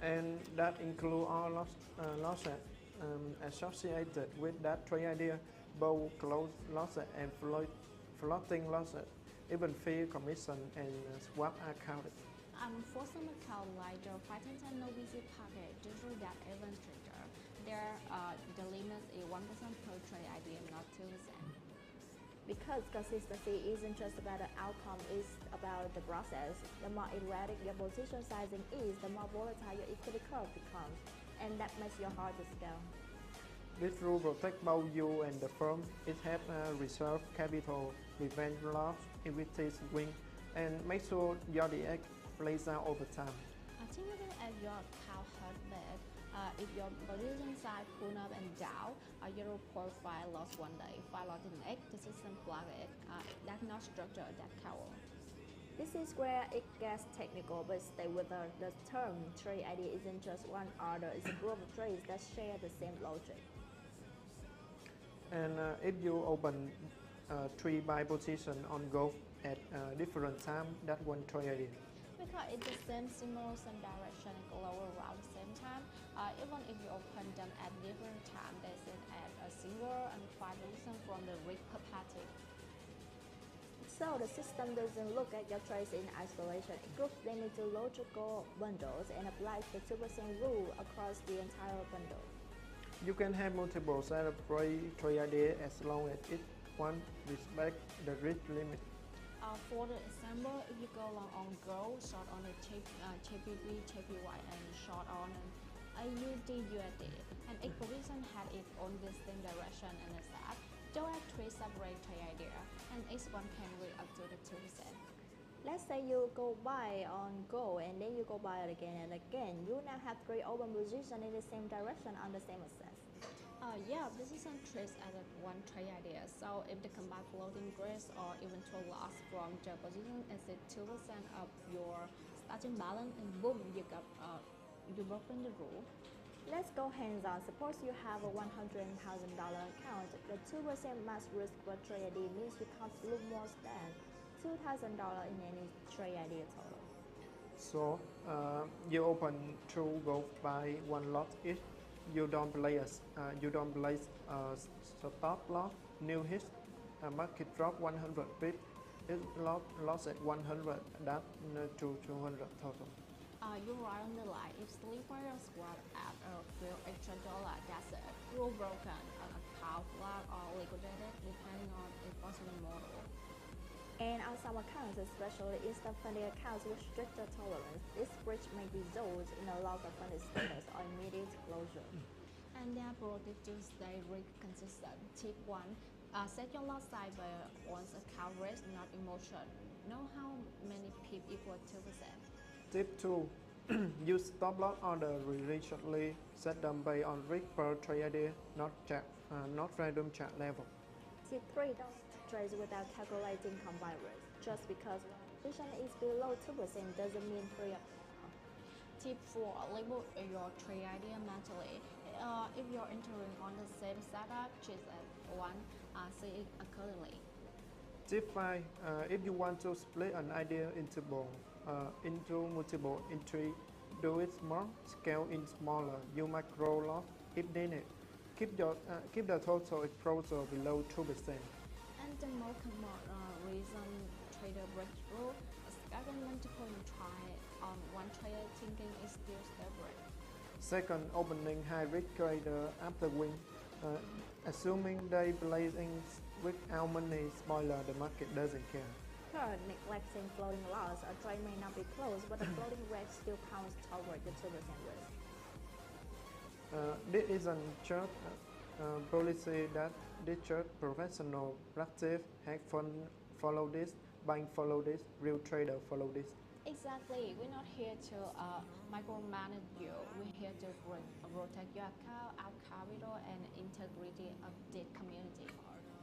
And that includes all losses associated with that trade idea, both closed losses and floating losses, even fee, commission, and swap accounts. For some account like the 510 no visit package, digital that event trader, there the limit is 1% per trade idea, not 2%. Because consistency isn't just about the outcome, it's about the process. The more erratic your position sizing is, the more volatile your equity curve becomes, and that makes it hard to scale. This rule protects both you and the firm. It helps reserve capital, prevent loss, equity swing, and make sure your DX plays out over time. Think of it as your cow herd bed. If your position size pull up and down, your profile lost one day, 5 lost the next, the system flag it. That's not structure, that cow. This is where it gets technical, but stay with us. The term trade idea isn't just one order, it's a group of trades that share the same logic. And if you open 3 buy position on go at different time, that one trade idea. Because it's the same symbol, same direction, and go lower around the same time. Even if you open them at different time, they send at a single and 5 position from the risk perspective. So the system doesn't look at your trades in isolation. It groups them into logical bundles and applies the 2% rule across the entire bundle. You can have multiple set of trade ideas as long as each one respects the risk limit. For the example, if you go long on gold, short on the JPB, JPY, and short on AUD, USD, and each position had its own distinct direction and a set. Don't have 3 separate trade ideas, and each one can read up to the 2%. Let's say you go buy on gold and then you go buy it again and again. You now have 3 open positions in the same direction on the same asset. Yeah, this is some trades as a one trade idea. So if the combined floating grids or eventual loss from the position exceed 2% of your starting balance, and boom, you broken the rule. Let's go hands-on. Suppose you have a $100,000 account. The 2% max risk per trade idea means you can't lose more than $2,000 in any trade idea total. So you open two goals by one lot each. You don't place stop loss. New hits. Market drop 100 pips. It loss at 100. That to 200 total. You're right on the line. If sleeper squad at a few extra dollar, that's it. Rule broken, an account flag or liquidated depending on its possible model. And on some accounts, especially instant funding accounts with stricter tolerance, this breach may result in a loss of funding status or immediate closure. And they are protected to stay risk consistent. Tip 1. Set your lot size by one's account risk, not emotion. Know how many pip equal 2%. Tip 2. Use stop loss order religiously. Set them based on risk per trade idea, not random chart level. Tip 3. Don't trade without calculating combined risk. Just because one position is below 2% doesn't mean free of. Tip 4. Label your trade idea mentally. If you're entering on the same setup, choose at 1, see it accordingly. Tip 5. If you want to split an idea into multiple entries, do it small, scale in smaller, you macro loss if needed. Keep the total exposure below 2%. And the most common reason trader breaks rule, scattering multiple try on one trader thinking is still stable. Second, opening high risk trader after win. Assuming they placing without money, spoiler, the market doesn't care. Third, neglecting floating loss. A trade may not be closed, but the floating rate still counts toward the 2% risk. This isn't church policy that this church professional practice. Hack fund follow this, bank follow this, real trader follow this. Exactly. We're not here to micromanage you. We're here to protect your account, our capital, and integrity of the community.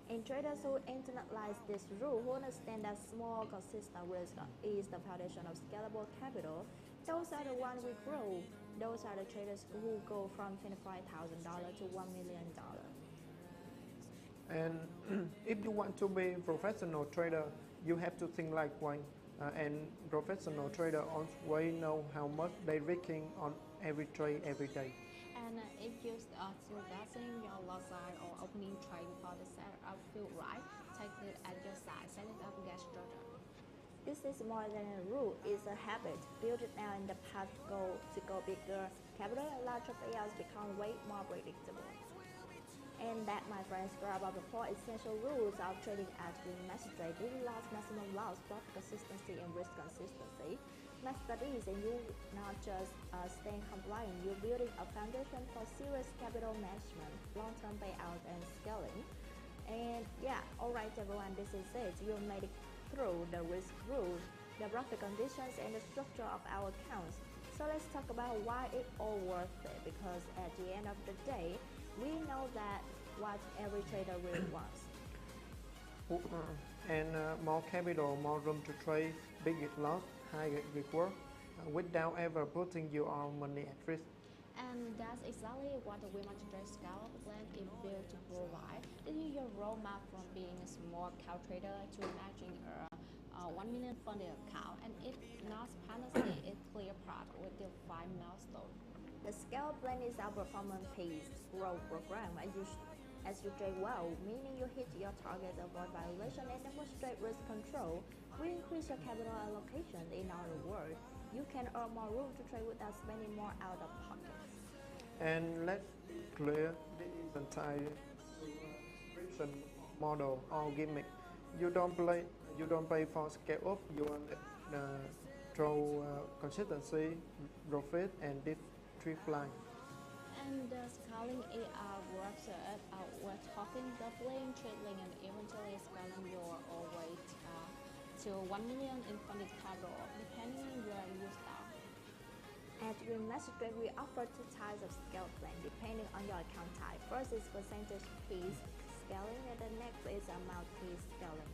And traders who internalize this rule, who understand that small, consistent risk is the foundation of scalable capital, those are the ones we grow. Those are the traders who go from $25,000 to $1 million. And if you want to be a professional trader, you have to think like one. And professional trader always know how much they risking on every trade every day. And if you're still guessing your lot size or opening trade before the setup feel right, take it at your side, set it up, get started. This is more than a rule, it's a habit. Build it now in the path to go bigger. Capital and larger payouts become way more predictable. And that, my friends, grab up the 4 essential rules of trading at WeMasterTrade. Daily loss, maximum loss, profit consistency, and risk consistency. Master these, and you're not just staying compliant, you're building a foundation for serious capital management, long-term payout, and scaling. And yeah, alright everyone, this is it. You made it through the risk rules, the profit conditions, and the structure of our accounts. So let's talk about why it's all worth it, because at the end of the day, we know that what every trader really wants. And more capital, more room to trade, bigger loss, higher reward, without ever putting your own money at risk. And that's exactly what the WeMasterTrade scale plan is built to provide. This is your roadmap from being a small account trader to managing a 1 million funded account, and it's not panacea, it's clear path with the 5 milestones. The scale plan is our performance-based growth program. As you trade well, meaning you hit your targets, avoid violation, and demonstrate risk control, we increase your capital allocation. In other words, you can earn more room to trade without spending more out of pocket. And let's clear this entire subscription model or gimmick. You don't pay for scale up. You throw consistency, profit, and this tripline. And the scaling AI works we're talking doubling, tripling, and eventually scaling your way to 1 million in funded capital, depending on your use style. At WeMasterTrade, we offer two types of scale plan depending on your account type. First is percentage piece scaling, and the next is amount piece scaling.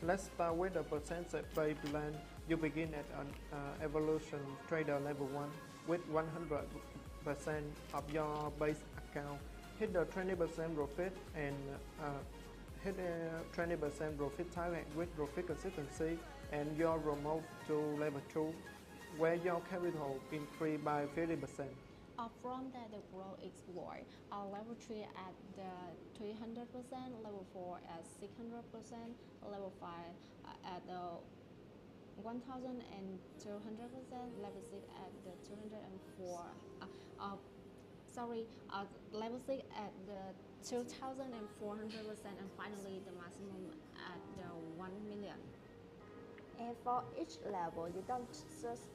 Let's start with the percentage pay plan. You begin at an Evolution Trader level 1 with 100% of your base account. Hit the 20% profit and hit a 20% profit target with profit consistency, and you're promoted to level 2 where your capital increased by 50%. From there, the growth explore. Level 3 at the 300%, level 4 at 600%, level 5 at the 1,200%, level 6 at the 204. Level 6 at the 2,400%, and finally the maximum at the 1 million. And for each level, you don't just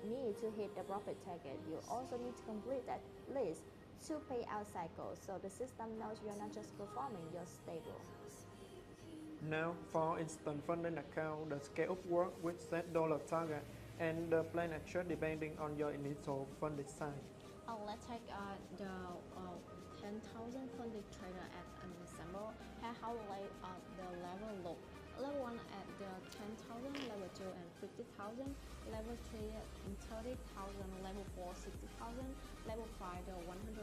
need to hit the profit target, you also need to complete at least 2 payout cycles so the system knows you're not just performing, you're stable. Now, for instant funding account, the scale up work with set dollar target and the plan adjust depending on your initial funding size. Let's take the 10,000 funded trader as an example. Here how the level look. Level 1 at the 10,000, level 2 and 50,000, level 3 and 30,000, level 4 60,000, level 5 the 120,000,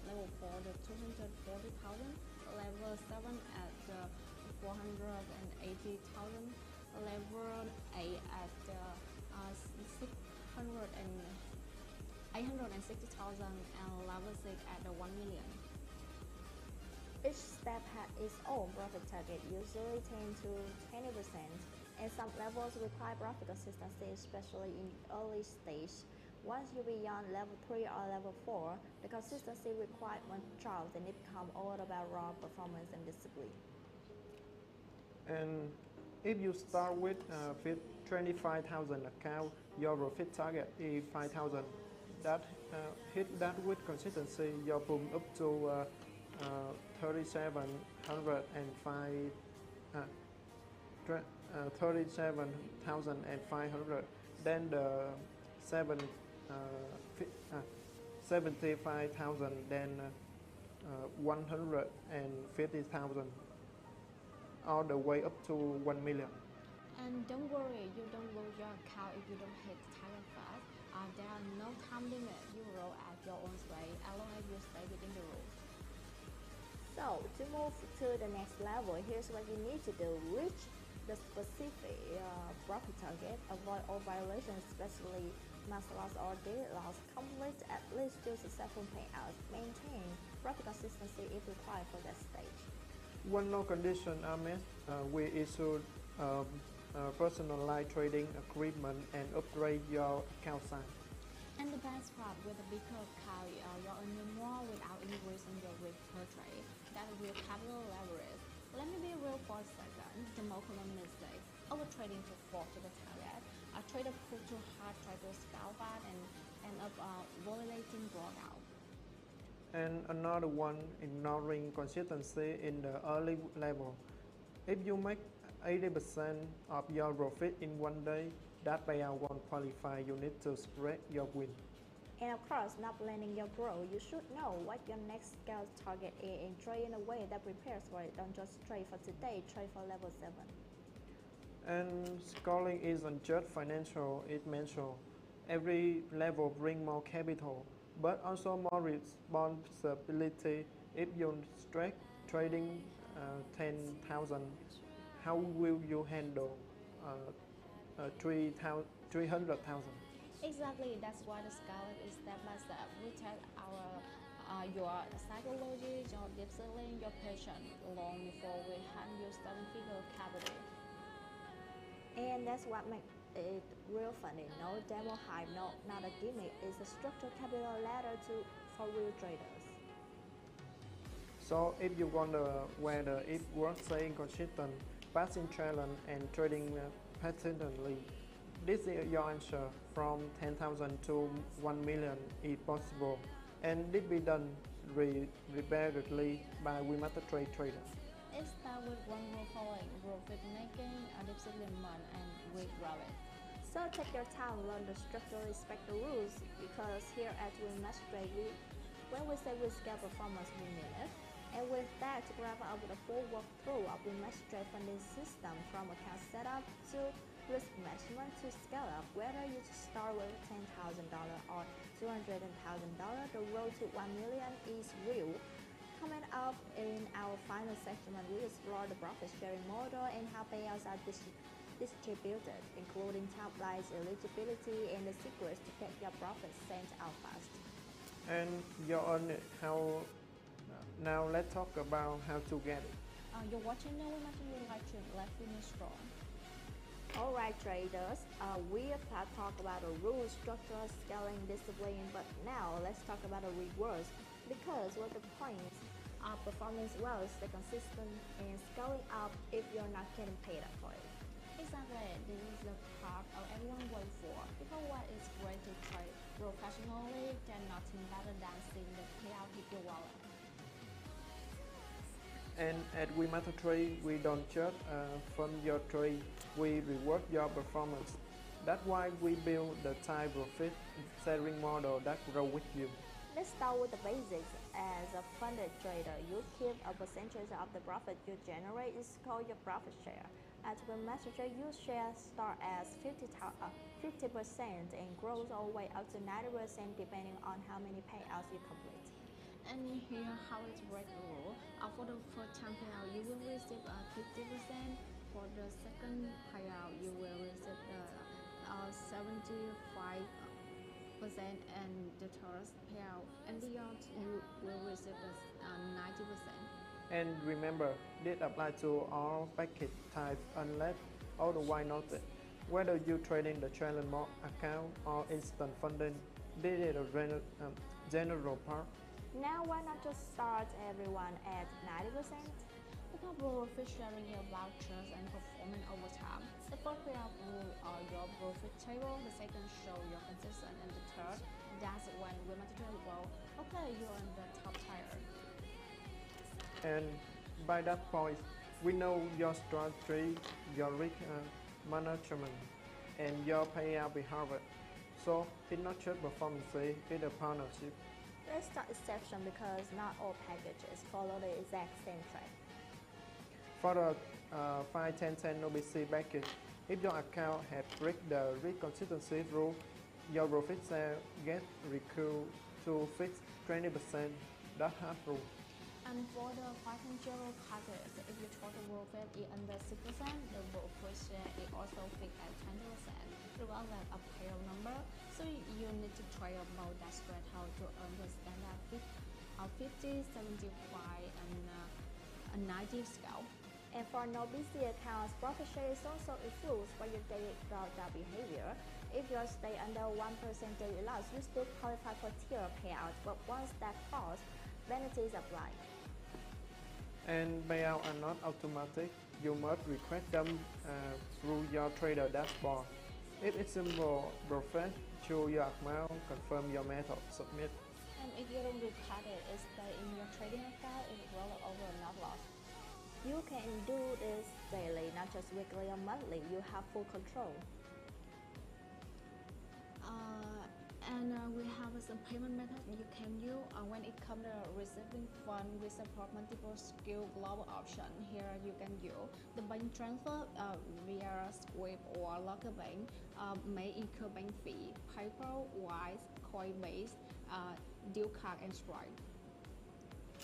level 4 the 240,000, level 7 at the 480,000, level 8 at the 860,000, and level 6 at the 1 million. Each step has its own profit target, usually 10 to 20%, and some levels require profit consistency, especially in early stage. Once you're beyond level 3 or level 4, the consistency requirement drops and it becomes all about raw performance and discipline. And if you start with 25,000 account, your profit target is 5,000. That hit that with consistency, your boom up to 37,500. Then the 75,000, then 150,000, all the way up to 1 million. And don't worry, you don't lose your account if you don't hit the target fast. There are no time limit. You roll at your own rate as long as you stay within the rules. So, to move to the next level, here's what you need to do. Reach the specific profit target, avoid all violations, especially mass loss or daily loss, complete at least 2 successful payouts, maintain profit consistency if required for that stage. When no conditions are met, we issue personalized trading agreement and upgrade your account size. And the best part, with a bigger account, you're earning more without increasing your risk per trade. That will capital leverage. Let me be real for a second. The most common mistake: overtrading to fall to the target. A trader pull too hard, try to scalp out, and end up violating breakout. And another one, ignoring consistency in the early level. If you make 80% of your profit in one day, that payout won't qualify. You need to spread your win. And of course, not planning your growth, you should know what your next scale target is and trade in a way that prepares for it. Don't just trade for today, trade for level 7. And scaling isn't just financial, it's mental. Every level brings more capital, but also more responsibility. If you start trading 10,000, how will you handle 300,000? Exactly, that's why the scaling is step by step. We test your psychology, your discipline, your patience long before we hand you 7-figure capital. And that's what makes it real funny. No demo hype, no, not a gimmick. It's a structured capital ladder for real traders. So if you wonder whether it worth staying consistent, passing challenge, and trading passionately, this is your answer. From 10,000 to 1 million is possible, and this be done repeatedly by WeMasterTrade traders. It starts with one rule following, profit making, a discipline month, and weak rabbit. So take your time, learn the structure, respect the rules, because here at WeMasterTrade, when we say we scale performance, we mean it. And with that, to wrap up the full walkthrough of WeMasterTrade funding system from account setup to risk management to scale up, whether you start with $10,000 or $200,000, the road to 1 million is real. Coming up in our final segment, we explore the profit sharing model and how payouts are distributed, including top lines, eligibility, and the secrets to get your profits sent out fast. And you're on it. Now let's talk about how to get it. You're watching now WeMasterTrade LiveStream. Let's finish strong. Alright traders, we have talked about the rules, structure, scaling, discipline, but now let's talk about the rewards, because what the point of performance well is the consistent and scaling up if you're not getting paid up for it. Exactly, this is the part of everyone wait for. Because what is great to trade professionally, there's nothing better than seeing the payout hit your wallet. And at WeMasterTrade, we don't just fund your trade, we reward your performance. That's why we build the type profit sharing model that grows with you. Let's start with the basics. As a funded trader, you keep a percentage of the profit you generate. It's called your profit share. At WeMasterTrade, your share start as 50% and grows all the way up to 90% depending on how many payouts you complete. And here how it's work the rule. For the first time payout, you will receive 50%. For the second payout, you will receive 75%, and the third payout and beyond, you will receive 90%. And remember, this applies to all package types unless otherwise noted. Whether you're trading the challenge mode account or instant funding, this is a general part. Now why not just start everyone at 90%? Because profit sharing is about trust and performance over time. The first payout rule are your profit table, the second show your consistent, and the third, that's when WeMasterTrade will, okay, you're in the top tier. And by that point, we know your strategy, your risk management, and your payout behavior. So it's not just performance, it's a partnership. Let's start exception because not all packages follow the exact same track. For the 5, 10, 10 OBC package, if your account has break the risk consistency rule, your profit share get recoup to fixed 20%. That's half rule. And for the 500 package, if your total profit is under 6%, the profit share is also fixed at 20%, regardless of payroll number. So you need to try about that spread how to understand that 50, 75, and 90 scale. And for no-BC accounts, profit share is also influenced by your daily drawdown behavior. If you stay under 1% daily loss, you still qualify for tier payout, but once that falls, penalties apply. And payouts are not automatic. You must request them through your trader dashboard. If it's simple, profit, show your amount, confirm your method, submit. And if you don't record it, it stays in your trading account, it roll over not lost. You can do this daily, not just weekly or monthly. You have full control. We have some payment method you can use when it comes to receiving fund. We support multiple skill global option. Here you can use the bank transfer via Swift or local bank, may incur bank fee, PayPal, Wise, Coinbase, Deal Card, and Stripe.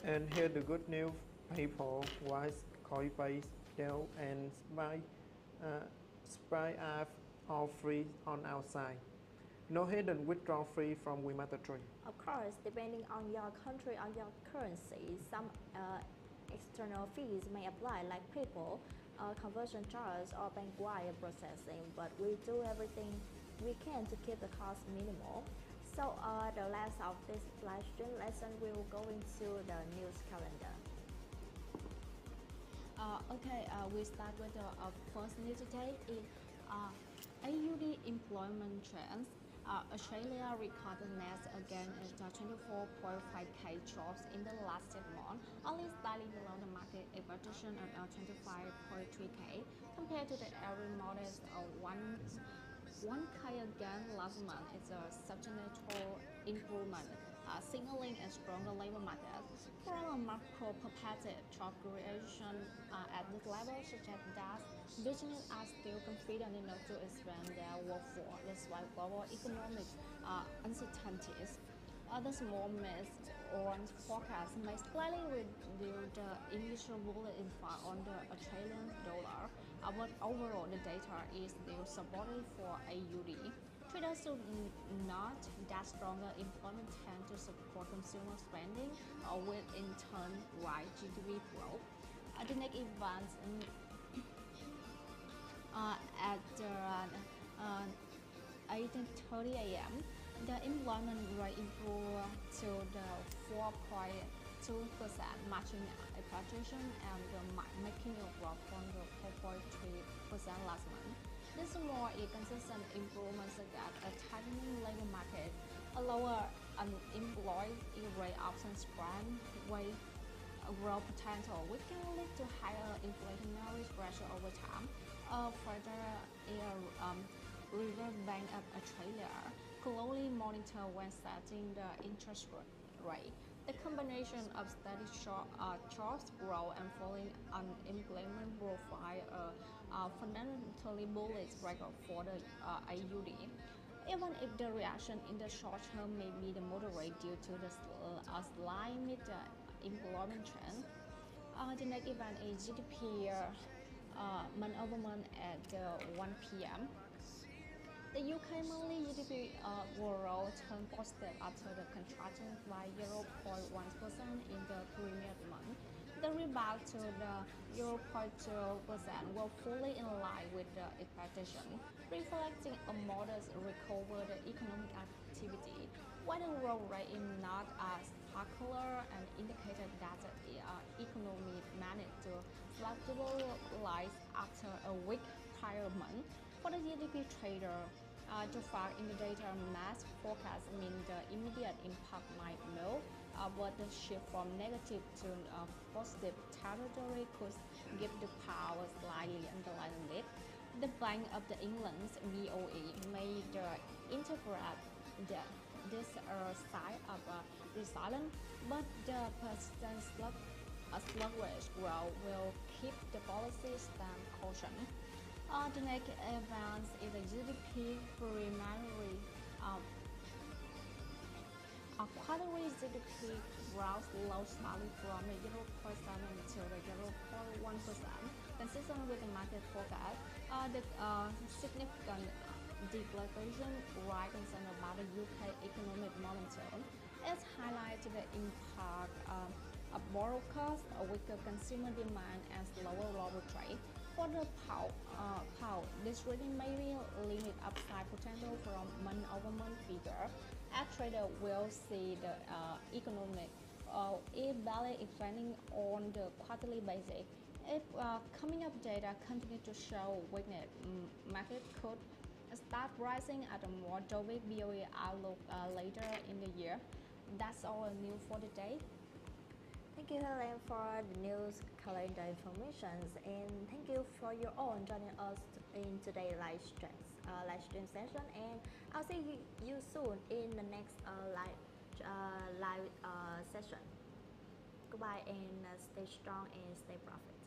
And here the good news: PayPal, Wise, Coinbase, Dell, and Spy are all free on our side. No hidden withdrawal fee from WeMasterTrade. Of course, depending on your country or your currency, some external fees may apply, like PayPal, conversion charges, or bank wire processing. But we do everything we can to keep the cost minimal. So, the last of this live stream lesson, we will go into the news calendar. We start with the first news today is AUD employment trends. Australia recorded net again at 24.5k jobs in the last 6 months, only slightly below the market expectation of 25.3k, compared to the average modest of 1.1 1K again last month is a substantial improvement, signaling a stronger labor market. From a macro perspective, job creation at this level suggests that businesses are still confident enough to expand their workforce despite global economic uncertainties. Other small miss on forecast may slightly reduce the initial bullet impact on the Australian dollar, but overall the data is still supportive for AUD. Traders should note that stronger employment tend to support consumer spending, will in turn rise GDP growth. The next event at 8:30 a.m. The employment rate improved to the 4.2%, matching expectation and making a drop from the 4.3% last month. This more inconsistent improvement suggests a tightening labor market. A lower unemployed rate often spread with growth potential, which can lead to higher inflationary pressure over time. Further, Reserve Bank of Australia closely monitor when setting the interest rate. The combination of steady jobs growth and falling unemployment profile fundamentally bullish record for the AUD. Even if the reaction in the short term may be the moderate due to the slight employment trend, the next event is GDP month over month at 1 p.m. The UK monthly GDP growth turned positive after the contraction by 0.1% in the previous month. The rebound to the 0.2% were fully in line with the expectation, reflecting a modest recovery in economic activity. While the growth rate is not as spectacular and indicated that the economy managed to stabilize after a weak prior month. For the GDP trader, the fact in the data mass forecast means the immediate impact might low, but the shift from negative to positive territory could give the power slightly underlying lift. The Bank of the England's BOE may interpret this sign of resilience, but the persistent sluggish growth will keep the policy stand caution. The next event is the GDP preliminary. Quarterly GDP growth low slightly from the 0.7 to the 0.1%, consistent with the market forecast. The significant deflation rise concern about the UK economic momentum is highlighted the impact of borrow costs, weaker consumer demand, and slower global trade. For the pound, this reading may limit upside potential from month-over-month figure. As trader will see the economic is barely expanding on the quarterly basis. If coming up data continue to show weakness, market could start rising at a more dovish BOE outlook later in the year. That's all new for the day. Thank you, Helen, for the news calendar information, and thank you for your all joining us in today's live stream session. And I'll see you soon in the next live session. Goodbye and stay strong and stay profit.